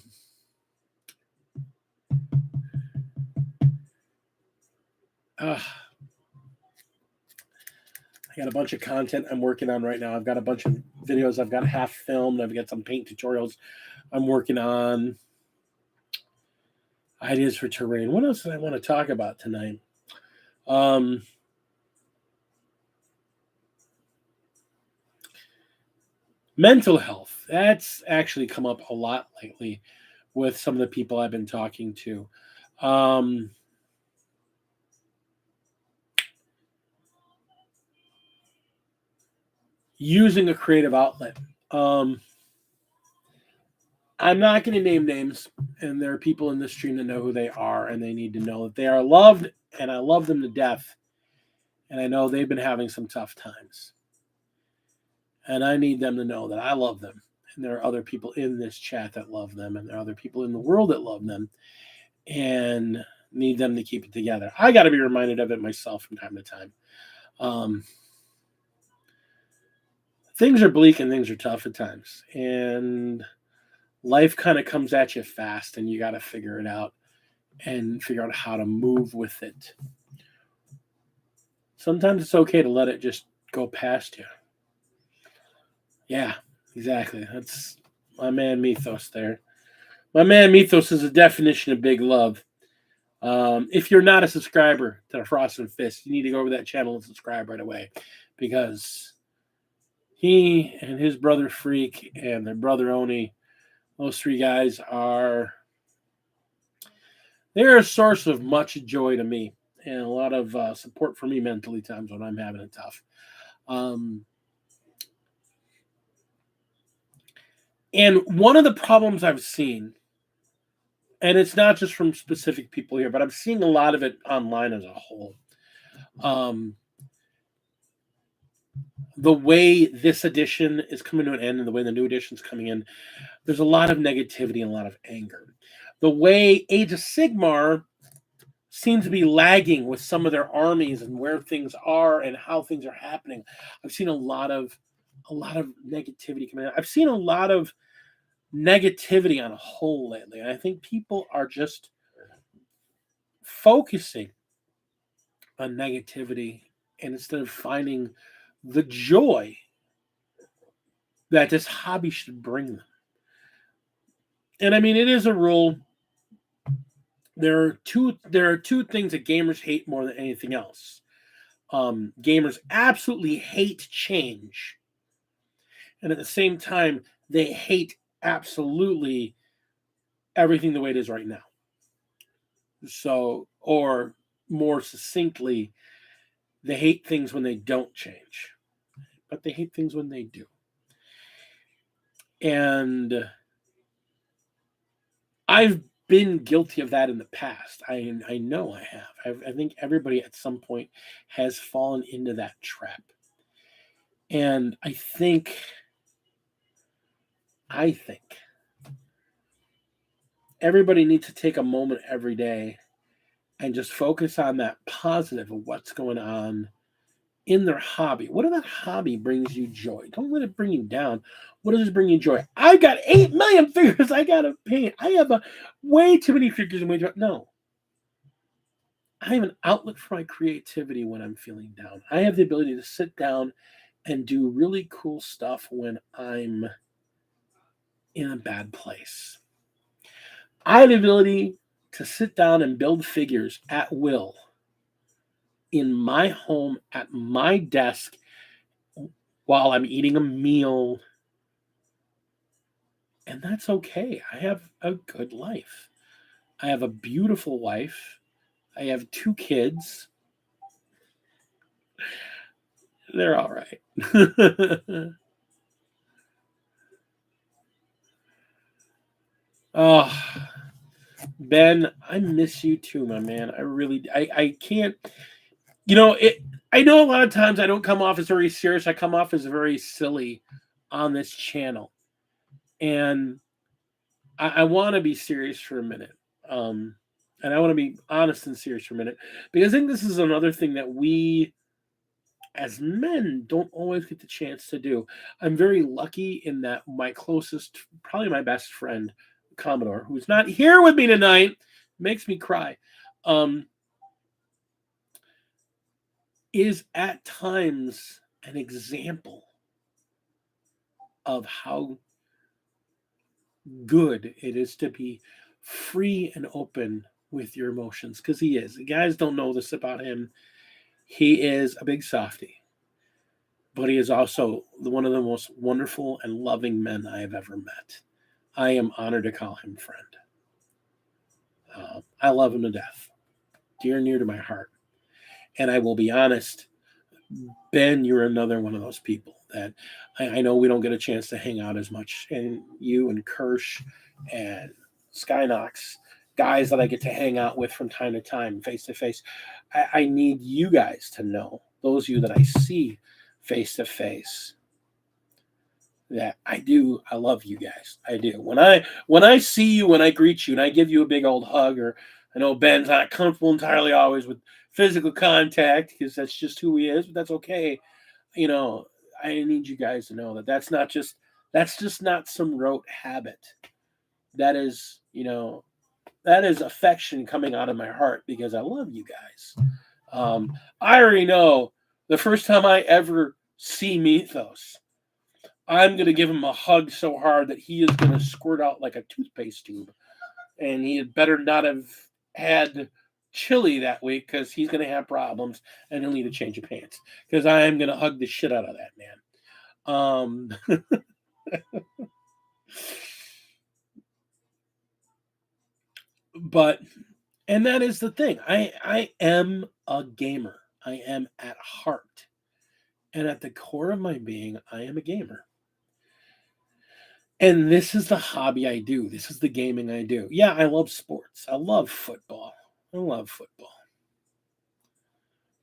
got a bunch of content I'm working on right now. I've got a bunch of videos I've got half filmed. I've got some paint tutorials I'm working on. Ideas for terrain. What else do I want to talk about tonight? Mental health. That's actually come up a lot lately with some of the people I've been talking to. Using a creative outlet. I'm not going to name names, and there are people in this stream that know who they are, and they need to know that they are loved, and I love them to death. And I know they've been having some tough times. And I need them to know that I love them. And there are other people in this chat that love them, and there are other people in the world that love them and need them to keep it together. I got to be reminded of it myself from time to time. Things are bleak and things are tough at times. And life kind of comes at you fast, and you got to figure it out and figure out how to move with it. Sometimes it's okay to let it just go past you. Yeah, exactly. That's my man Mythos there. My man Mythos is a definition of big love. If you're not a subscriber to the Frost and Fist, you need to go over that channel and subscribe right away, because he and his brother Freak and their brother Oni, those 3 guys they're a source of much joy to me and a lot of support for me mentally times when I'm having it tough. And one of the problems I've seen, and it's not just from specific people here, but I'm seeing a lot of it online as a whole. The way this edition is coming to an end and the way the new edition is coming in, there's a lot of negativity and a lot of anger. The way Age of Sigmar seems to be lagging with some of their armies and where things are and how things are happening. I've seen a lot of negativity coming out. I've seen a lot of negativity on a whole lately. And I think people are just focusing on negativity, and instead of finding the joy that this hobby should bring them. And I mean, it is a rule. There are two things that gamers hate more than anything else. Gamers absolutely hate change, and at the same time, they hate absolutely everything the way it is right now. So, or more succinctly, they hate things when they don't change, but they hate things when they do. And I've been guilty of that in the past. I know I have. I think everybody at some point has fallen into that trap. And I think everybody needs to take a moment every day and just focus on that positive of what's going on in their hobby. What if that hobby brings you joy? Don't let it bring you down. What does it bring you joy? I've got 8 million figures I gotta paint. I have way too many figures in my joy. No. I have an outlet for my creativity when I'm feeling down. I have the ability to sit down and do really cool stuff when I'm in a bad place. I have the ability to sit down and build figures at will in my home at my desk while I'm eating a meal. And that's okay. I have a good life. I have a beautiful wife. I have 2 kids. They're all right. Oh, Ben, I miss you too, my man. I can't, I know a lot of times I don't come off as very serious. I come off as very silly on this channel. And I want to be serious for a minute. And I want to be honest and serious for a minute, because I think this is another thing that we as men don't always get the chance to do. I'm very lucky in that my closest, probably my best friend, Commodore, who's not here with me tonight, makes me cry, is at times an example of how good it is to be free and open with your emotions, because he is. You guys don't know this about him. He is a big softie, but he is also one of the most wonderful and loving men I have ever met. I am honored to call him friend. I love him to death, dear and near to my heart. And I will be honest, Ben, you're another one of those people that I know we don't get a chance to hang out as much. And you and Kirsch and Skynox, guys that I get to hang out with from time to time, face to face. I need you guys to know, those of you that I see face to face, that I love you guys. I do. When I see you, when I greet you and I give you a big old hug, or I know Ben's not comfortable entirely always with physical contact because that's just who he is, but that's okay. I need you guys to know that that's just not some rote habit. That is, that is affection coming out of my heart because I love you guys. I already know the first time I ever see Mythos, I'm going to give him a hug so hard that he is going to squirt out like a toothpaste tube. And he had better not have had chili that week, because he's going to have problems and he'll need a change of pants, because I am going to hug the shit out of that man. But, and that is the thing. I am a gamer. I am at heart. And at the core of my being, I am a gamer. And this is the hobby I do. This is the gaming I do. Yeah, I love sports. I love football.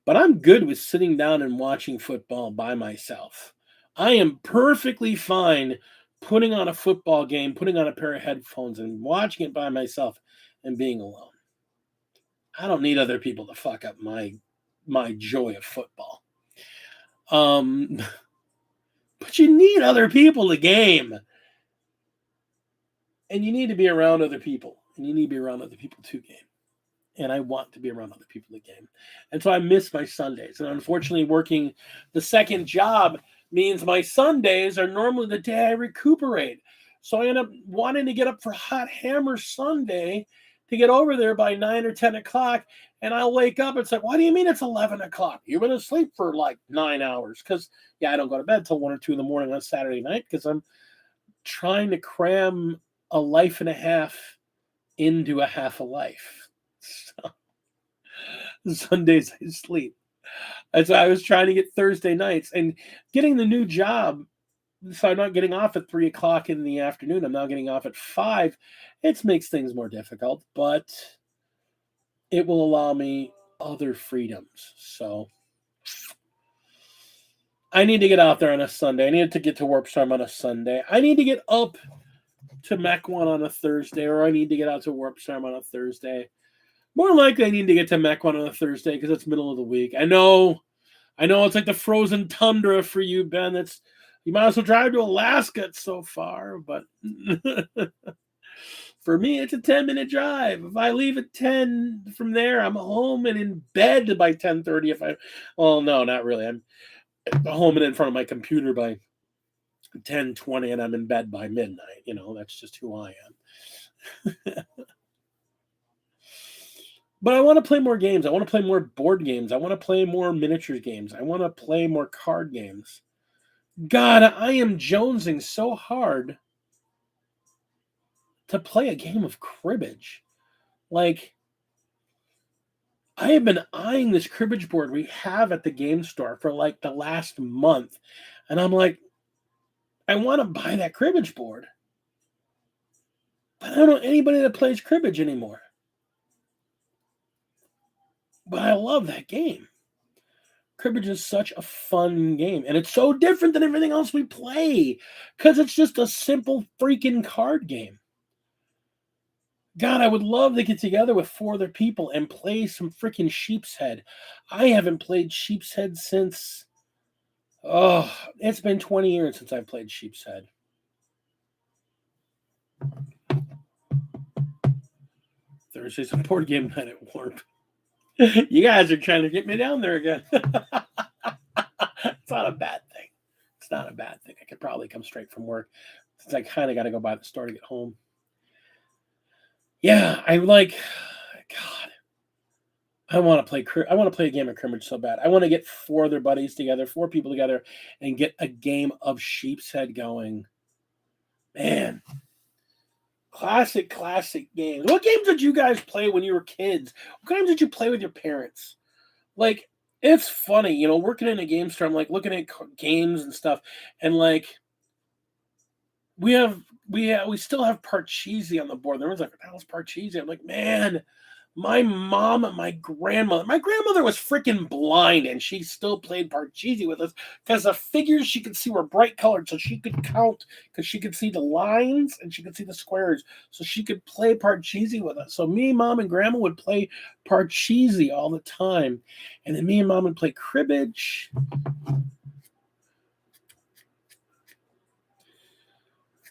But I'm good with sitting down and watching football by myself. I am perfectly fine putting on a football game, putting on a pair of headphones and watching it by myself and being alone. I don't need other people to fuck up my joy of football. But you need other people to game. And you need to be around other people. And you need to be around other people to game. And I want to be around other people to game. And so I miss my Sundays. And unfortunately, working the second job means my Sundays are normally the day I recuperate. So I end up wanting to get up for Hot Hammer Sunday to get over there by 9 or 10 o'clock. And I'll wake up. It's like, what do you mean it's 11 o'clock? You've been asleep for like 9 hours. Because, yeah, I don't go to bed till 1 or 2 in the morning on Saturday night because I'm trying to cram a life and a half into a half a life. So, Sundays I sleep. That's why I was trying to get Thursday nights and getting the new job. So I'm not getting off at 3 o'clock in the afternoon. I'm now getting off at 5. It makes things more difficult, but it will allow me other freedoms. So I need to get out there on a Sunday. I need to get to Warp Storm on a Sunday. I need to get up to Mech 1 on a Thursday, or I need to get out to Warp Storm on a Thursday. More likely I need to get to Mech 1 on a Thursday because it's middle of the week. I know it's like the frozen tundra for you, Ben. You might as well drive to Alaska. It's so far, but for me, it's a 10-minute drive. If I leave at 10 from there, I'm home and in bed by 10:30. Well, no, not really. I'm home and in front of my computer by 10:20, and I'm in bed by midnight. That's just who I am. But I want to play more games. I want to play more board games. I want to play more miniatures games. I want to play more card games. God, I am jonesing so hard to play a game of cribbage. Like, I have been eyeing this cribbage board we have at the game store for like the last month. And I'm like, I want to buy that cribbage board. But I don't know anybody that plays cribbage anymore. But I love that game. Cribbage is such a fun game. And it's so different than everything else we play. Because it's just a simple freaking card game. God, I would love to get together with 4 other people and play some freaking Sheep's Head. I haven't played Sheep's Head since... it's been 20 years since I've played Sheep's Head. Thursday's a board game night at Warp. You guys are trying to get me down there again. It's not a bad thing. It's not a bad thing. I could probably come straight from work since I kind of got to go by the store to get home. Yeah, I want to play a game of cribbage so bad. I want to get 4 other buddies together, 4 people together, and get a game of Sheep's Head going. Man, classic games. What games did you guys play when you were kids? What games did you play with your parents? Like, it's funny, working in a game store, I'm like looking at games and stuff, and like we still have Parcheesi on the board. Everyone's like, what the hell's Parcheesi? I'm like, man, my mom and my grandmother was freaking blind, and she still played Parcheesi with us because the figures she could see were bright colored, so she could count because she could see the lines and she could see the squares, so she could play Parcheesi with us. So me, mom, and grandma would play Parcheesi all the time, and then me and mom would play cribbage.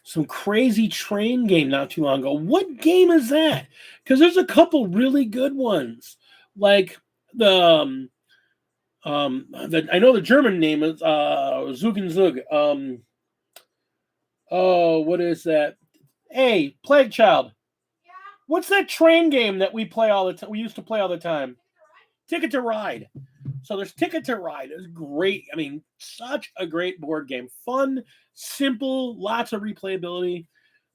Some crazy train game not too long ago. What game is that? Because there's a couple really good ones. Like I know the German name is Zug and Zug. What is that? Hey, Plague Child. Yeah. What's that train game that we play all the time? We used to play all the time. Ticket to Ride. So there's Ticket to Ride. It's great. I mean, such a great board game. Fun, simple, lots of replayability.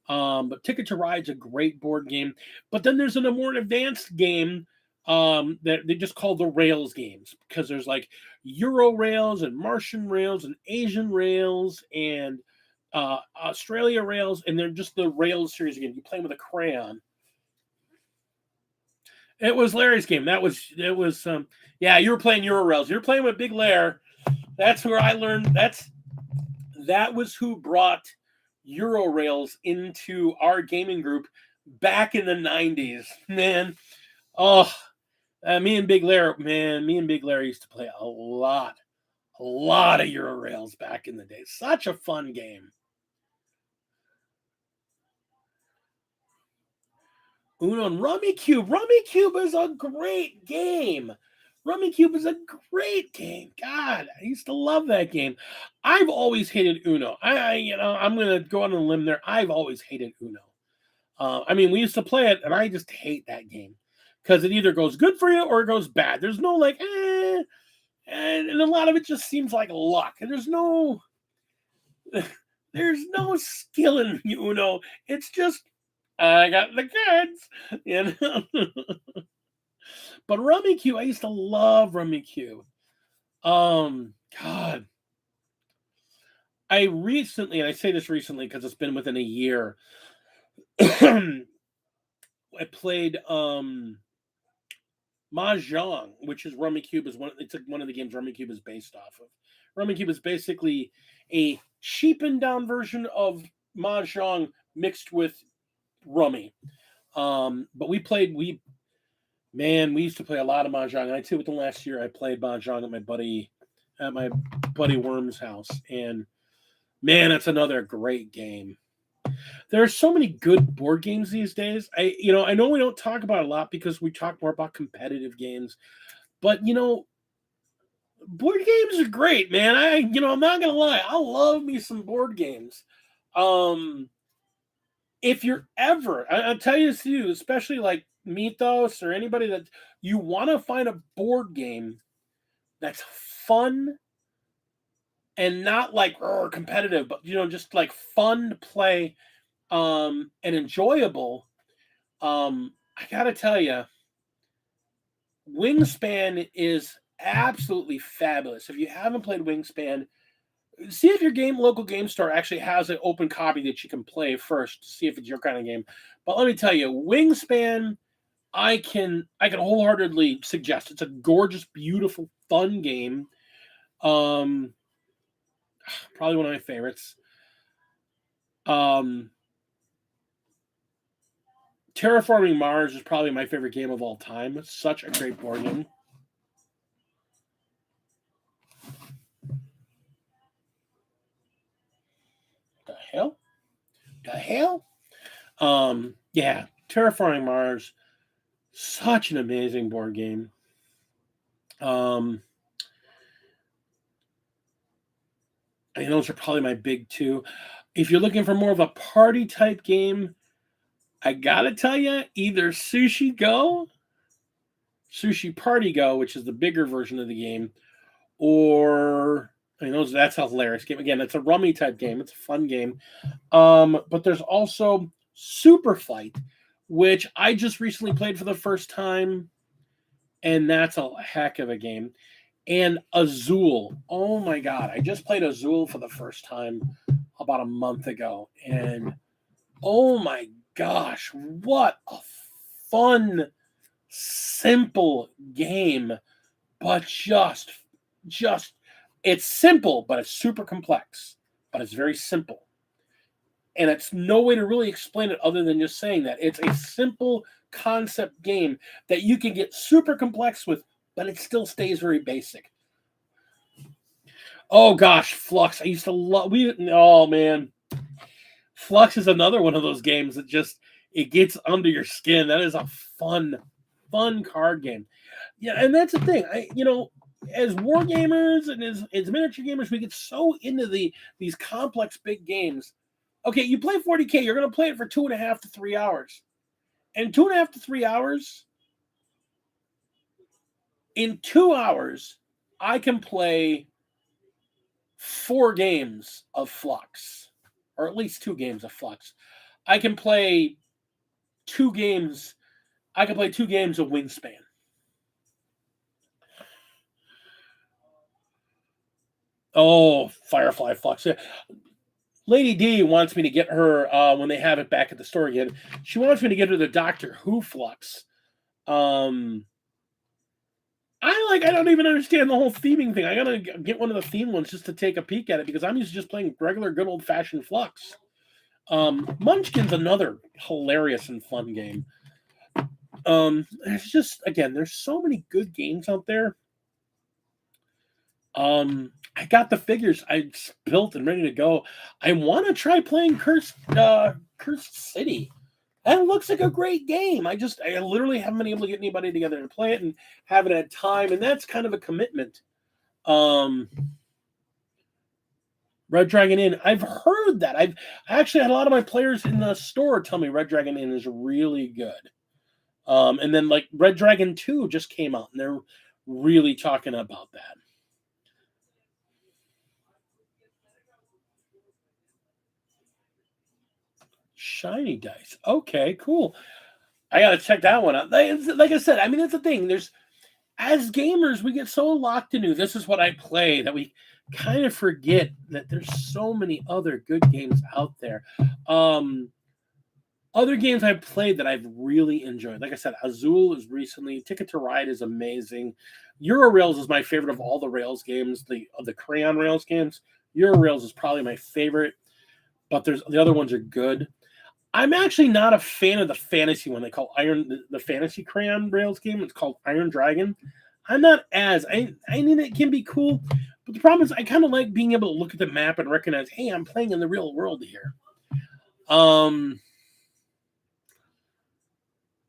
But Ticket to Ride's a great board game. But then there's a more advanced game that they just call the Rails games, because there's like Euro Rails and Martian Rails and Asian Rails and Australia Rails, and they're just the Rails series again. You play them with a crayon. It was Larry's game. Yeah, you were playing Euro Rails. You're playing with Big Lair. That's where I learned. That was who brought Euro Rails into our gaming group back in the 90s. Man, me and Big Lair used to play a lot of Euro Rails back in the day. Such a fun game. Uno and Rummy Cube. Rummy Cube is a great game. Rummy Cube is a great game. God, I used to love that game. I've always hated Uno. I'm gonna go on a limb there. I've always hated Uno. We used to play it, and I just hate that game because it either goes good for you or it goes bad. There's no and a lot of it just seems like luck. And there's no skill in Uno. It's just I got the cards, But Rummy Cube, I used to love Rummy Cube. God, I recently, and I say this recently because it's been within a year, I played Mahjong, which is Rummy Cube is one. It's one of the games Rummy Cube is based off of. Rummy Cube is basically a cheapened down version of Mahjong mixed with Rummy. But we used to play a lot of Mahjong. And I too, within the last year, I played Mahjong at my buddy Worm's house, and man, that's another great game. There are so many good board games these days. I know we don't talk about it a lot because we talk more about competitive games, but board games are great, man. I'm not gonna lie, I love me some board games. If you're ever, I'll tell you this to you, especially like Mythos or anybody that you want to find a board game that's fun and not like competitive, but just like fun to play and enjoyable. I gotta tell you, Wingspan is absolutely fabulous. If you haven't played Wingspan, see if your local game store actually has an open copy that you can play first to see if it's your kind of game. But let me tell you, Wingspan, I can wholeheartedly suggest. It's a gorgeous, beautiful, fun game. Probably one of my favorites. Terraforming Mars is probably my favorite game of all time. It's such a great board game. The hell? The hell? Yeah, Terraforming Mars, such an amazing board game. I mean, those are probably my big two. If you're looking for more of a party type game, I gotta tell you, either Sushi Party Go, which is the bigger version of the game, or that's a hilarious game. Again, it's a rummy type game. It's a fun game. But there's also Super Fight, which I just recently played for the first time, and that's a heck of a game. And Azul. Oh my god, I just played Azul for the first time about a month ago, and oh my gosh, what a fun, simple game, but just it's simple, but it's super complex, but it's very simple. And it's no way to really explain it other than just saying that it's a simple concept game that you can get super complex with, but it still stays very basic. Oh gosh, Flux. I used to love. Oh man, Flux is another one of those games that it gets under your skin. That is a fun card game. Yeah, and that's the thing. As war gamers and as miniature gamers, we get so into these complex big games. Okay, you play 40K, you're going to play it for 2.5 to 3 hours. And 2.5 to 3 hours, in 2 hours, I can play 4 games of Flux, or at least 2 games of Flux. I can play 2 games. I can play 2 games of Wingspan. Oh, Firefly Flux. Yeah. Lady D wants me to get her when they have it back at the store again. She wants me to get her the Doctor Who Flux. I don't even understand the whole theming thing. I gotta get one of the theme ones just to take a peek at it because I'm used to just playing regular good old fashioned Flux. Munchkin's another hilarious and fun game. It's just there's so many good games out there. I got the figures I built and ready to go. I want to try playing Cursed City. That looks like a great game. I literally haven't been able to get anybody together to play it and haven't had time, and that's kind of a commitment. Red Dragon Inn. I've heard that. I actually had a lot of my players in the store tell me Red Dragon Inn is really good. And then like Red Dragon 2 just came out, and they're really talking about that. Shiny dice. Okay, cool. I gotta check that one out. Like I said, I mean, that's the thing. As gamers, we get so locked into this is what I play that we kind of forget that there's so many other good games out there. Other games I've played that I've really enjoyed. Like I said, Azul is recently. Ticket to Ride is amazing. Euro Rails is my favorite of all the Rails games, the Crayon Rails games. Euro Rails is probably my favorite, but the other ones are good. I'm actually not a fan of the fantasy one they call the fantasy Crayon Rails game. It's called Iron Dragon. I'm not I mean it can be cool, but the problem is I kind of like being able to look at the map and recognize, hey, I'm playing in the real world here.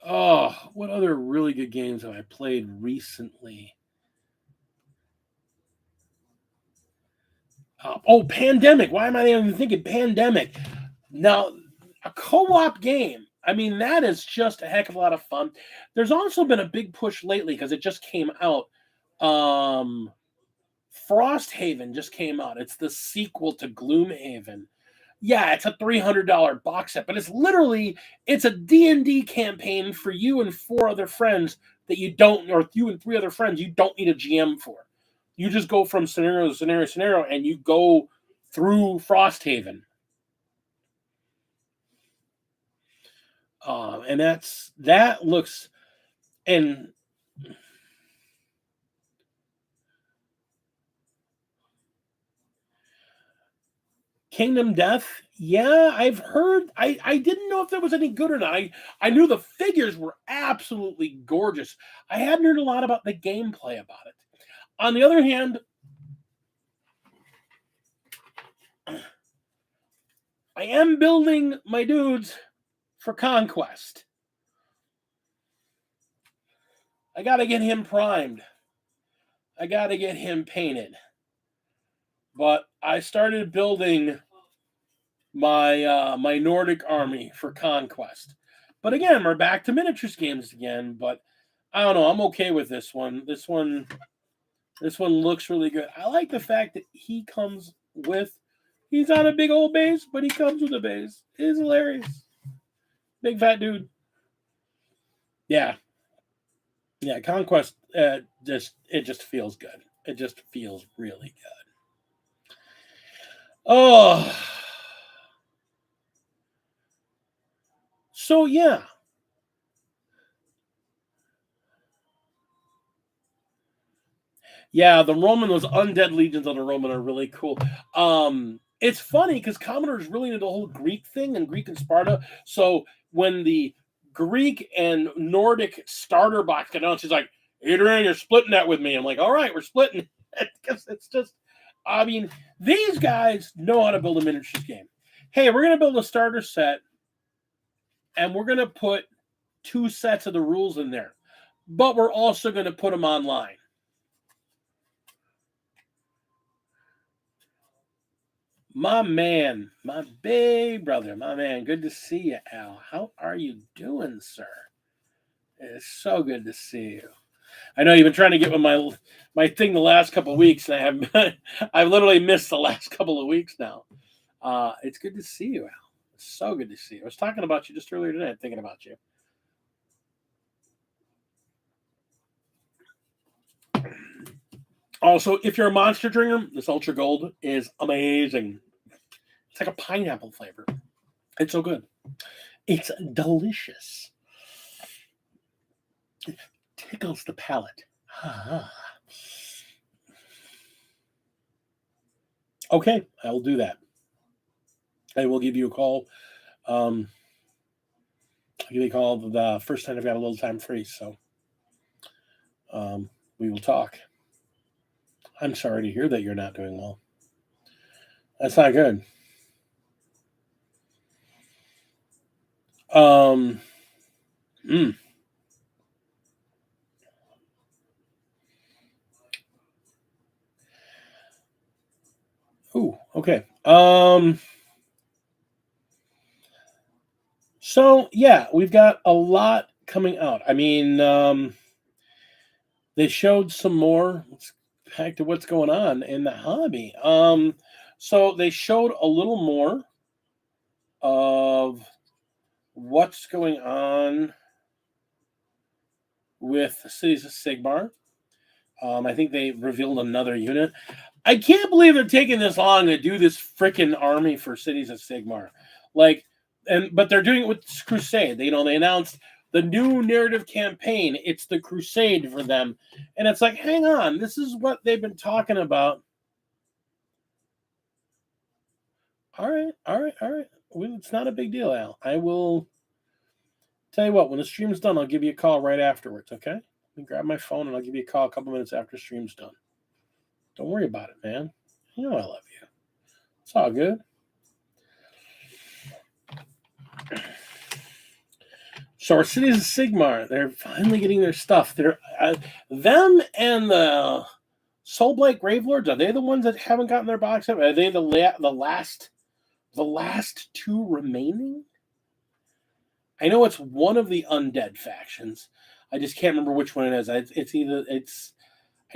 Oh, what other really good games have I played recently? Pandemic. Why am I even thinking Pandemic? Now, a co-op game. I mean, that is just a heck of a lot of fun. There's also been a big push lately because it just came out. Frosthaven just came out. It's the sequel to Gloomhaven. Yeah, it's a $300 box set, but it's a D&D campaign for you and four other friends that you don't, or you and three other friends you don't need a GM for. You just go from scenario to scenario to scenario, and you go through Frosthaven. And that looks and Kingdom Death. Yeah, I've heard. I didn't know if that was any good or not. I knew the figures were absolutely gorgeous. I hadn't heard a lot about the gameplay about it. On the other hand, I am building my dudes for Conquest. I got to get him primed. I got to get him painted. But I started building my Nordic army for Conquest. But again, we're back to miniatures games again. But I don't know. I'm okay with this one. This one looks really good. I like the fact that he comes with. He's on a big old base, but he comes with a base. It's hilarious. Big fat dude. Yeah. Yeah, Conquest just feels good. It just feels really good. Oh. So yeah. Yeah, those undead legions of the Roman are really cool. It's funny because Commodore is really into the whole Greek thing and Greek and Sparta. So when the Greek and Nordic starter box got out, she's like, Adrian, you're splitting that with me. I'm like, all right, we're splitting it. Because it's just, I mean, these guys know how to build a miniatures game. Hey, we're going to build a starter set, and we're going to put 2 sets of the rules in there. But we're also going to put them online. My man, my big brother, my man. Good to see you, Al. How are you doing, sir? It's so good to see you. I know you've been trying to get with my thing the last couple of weeks, and I've literally missed the last couple of weeks now. It's good to see you, Al. It's so good to see you. I was talking about you just earlier today, thinking about you. Also, if you're a monster drinker, this Ultra Gold is amazing. It's like a pineapple flavor. It's so good. It's delicious. It tickles the palate. Okay, I will do that. I will give you a call. I'll give you a call the first time I've got a little time free. So we will talk. I'm sorry to hear that you're not doing well. That's not good. Mm. Ooh, okay. So yeah, we've got a lot coming out. I mean, they showed some more. Let's back to what's going on in the hobby. So they showed a little more of what's going on with Cities of Sigmar. I think they revealed another unit. I can't believe they're taking this long to do this freaking army for Cities of Sigmar. But they're doing it with Crusade. They announced the new narrative campaign. It's the Crusade for them. And it's like, hang on, this is what they've been talking about. All right. Well, it's not a big deal, Al. I will tell you what, when the stream's done, I'll give you a call right afterwards, okay? Let me grab my phone and I'll give you a call a couple minutes after stream's done. Don't worry about it, man. You know I love you. It's all good. So our Cities of Sigmar, they're finally getting their stuff. They're them and the Soulblight Gravelords, are they the ones that haven't gotten their box yet? Are they the last two remaining? I know it's one of the undead factions. I just can't remember which one it is. I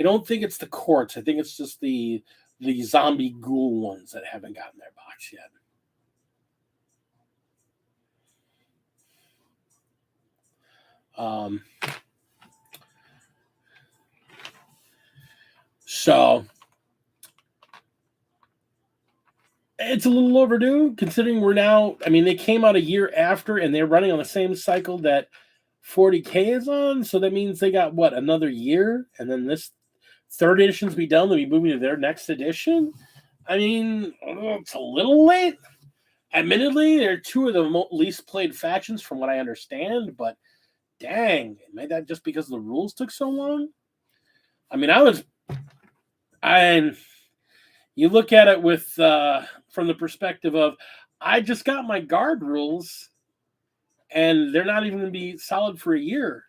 don't think it's the courts. I think it's just the zombie ghoul ones that haven't gotten their box yet. So it's a little overdue considering we're now, they came out a year after and they're running on the same cycle that 40K is on. So that means they got another year, and then this third edition's be done. They'll be moving to their next edition. It's a little late. Admittedly, they're two of the least played factions from what I understand, but dang, made that just because the rules took so long? You look at it with from the perspective of, I just got my guard rules, and they're not even going to be solid for a year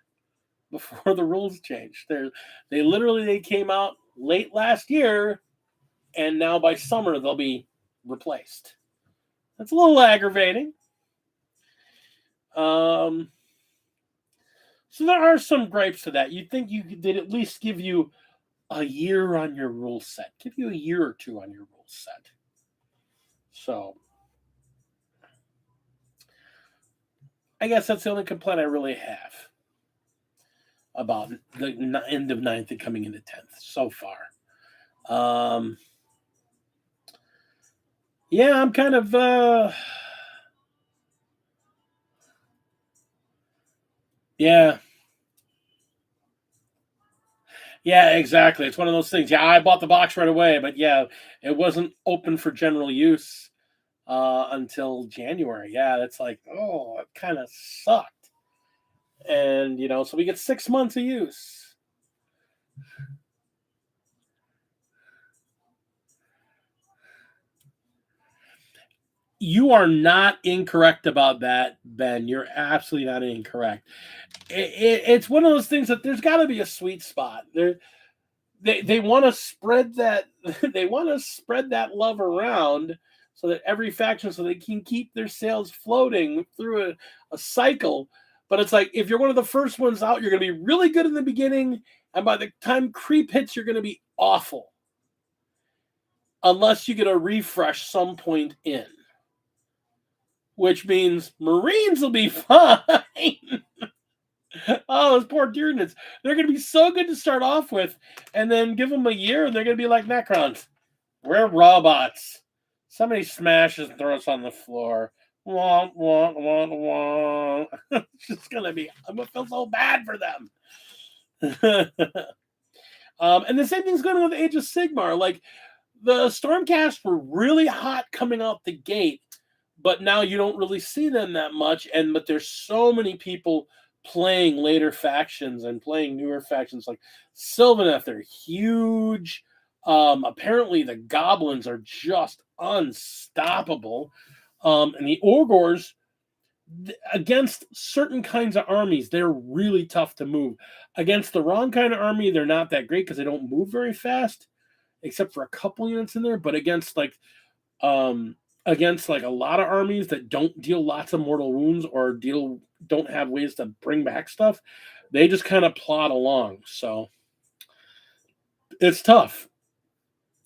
before the rules change. They came out late last year, and now by summer they'll be replaced. That's a little aggravating. So there are some gripes to that. You'd think they'd at least give you a year on your rule set. Give you a year or two on your rule set. So I guess that's the only complaint I really have about the end of 9th and coming into 10th so far. Yeah, I'm kind of yeah. Yeah, exactly. It's one of those things. Yeah, I bought the box right away, but yeah, it wasn't open for general use until January. Yeah, that's like, oh, it kind of sucked. And, so we get 6 months of use. You are not incorrect about that, Ben. You're absolutely not incorrect. It's one of those things that there's got to be a sweet spot. They want to spread that love around so that every faction, so they can keep their sales floating through a cycle. But it's like, if you're one of the first ones out, you're going to be really good in the beginning, and by the time creep hits, you're going to be awful. Unless you get a refresh some point in. Which means Marines will be fine. Oh, those poor Tyranids. They're going to be so good to start off with, and then give them a year, and they're going to be like Necrons. We're robots. Somebody smashes and throws us on the floor. Wah, wah, wah, wah. It's just going to be, I'm going to feel so bad for them. And the same thing's going on with Age of Sigmar. Like, the Stormcast were really hot coming out the gate, but now you don't really see them that much. But there's so many people playing later factions and playing newer factions like Sylvaneth. They're huge. Apparently the goblins are just unstoppable. And the Orgors, against certain kinds of armies, they're really tough to move. Against the wrong kind of army, they're not that great because they don't move very fast, except for a couple units in there. But against a lot of armies that don't deal lots of mortal wounds or don't have ways to bring back stuff, they just kind of plod along. So it's tough.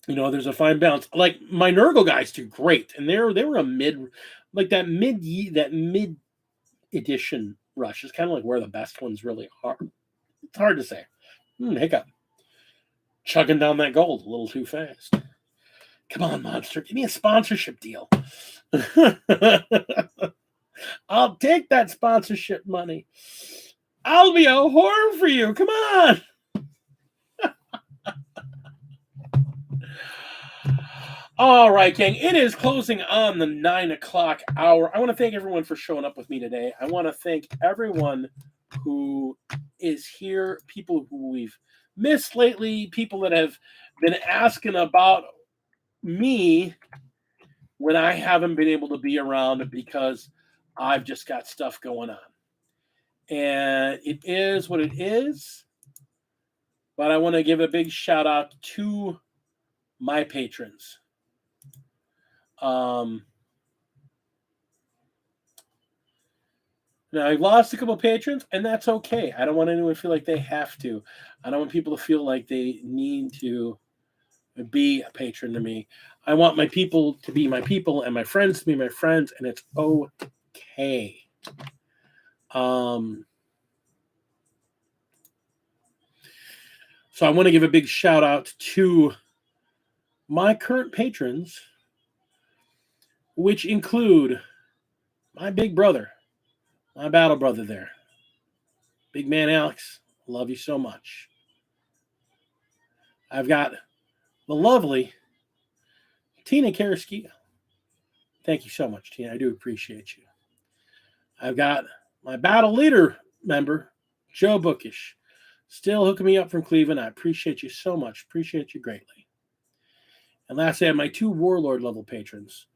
There's a fine balance. Like, my Nurgle guys do great, and they were a mid edition rush is kind of like where the best ones really are. It's hard to say. Hiccup. Chugging down that gold a little too fast. Come on, Monster. Give me a sponsorship deal. I'll take that sponsorship money. I'll be a whore for you. Come on. All right, gang. It is closing on the 9 o'clock hour. I want to thank everyone for showing up with me today. I want to thank everyone who is here, people who we've missed lately, people that have been asking about me when I haven't been able to be around because I've just got stuff going on. And it is what it is. But I want to give a big shout out to my patrons. Now, I've lost a couple patrons, and that's okay. I don't want anyone to feel like they have to. I don't want people to feel like they need to be a patron to me. I want my people to be my people and my friends to be my friends, and it's okay. So I want to give a big shout out to my current patrons, which include my big brother, my battle brother there. Big man Alex, love you so much. I've got the lovely Tina Karaskia. Thank you so much, Tina. I do appreciate you. I've got my battle leader member, Joe Bookish, still hooking me up from Cleveland. I appreciate you so much. Appreciate you greatly. And lastly, I have my 2 Warlord level patrons.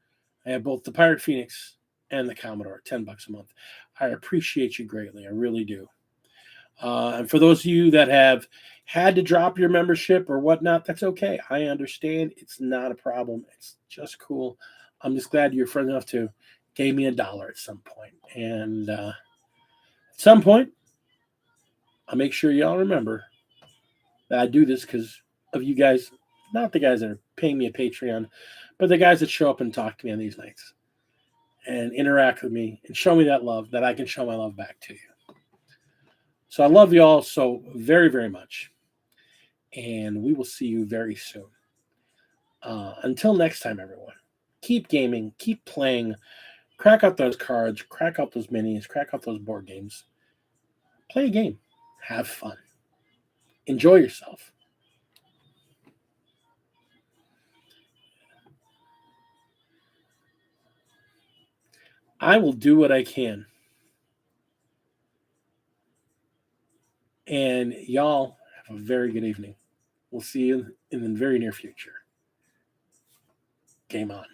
I have both the Pirate Phoenix and the Commodore, $10 a month. I appreciate you greatly. I really do. And for those of you that have had to drop your membership or whatnot, that's okay. I understand. It's not a problem. It's just cool. I'm just glad you're friend enough to give me $1 at some point. And at some point, I'll make sure y'all remember that I do this because of you guys, not the guys that are paying me a Patreon, but the guys that show up and talk to me on these nights and interact with me and show me that love that I can show my love back to you. So I love you all so very, very much. And we will see you very soon. Until next time, everyone, keep gaming, keep playing, crack out those cards, crack out those minis, crack out those board games. Play a game. Have fun. Enjoy yourself. I will do what I can. And y'all have a very good evening. We'll see you in the very near future. Game on.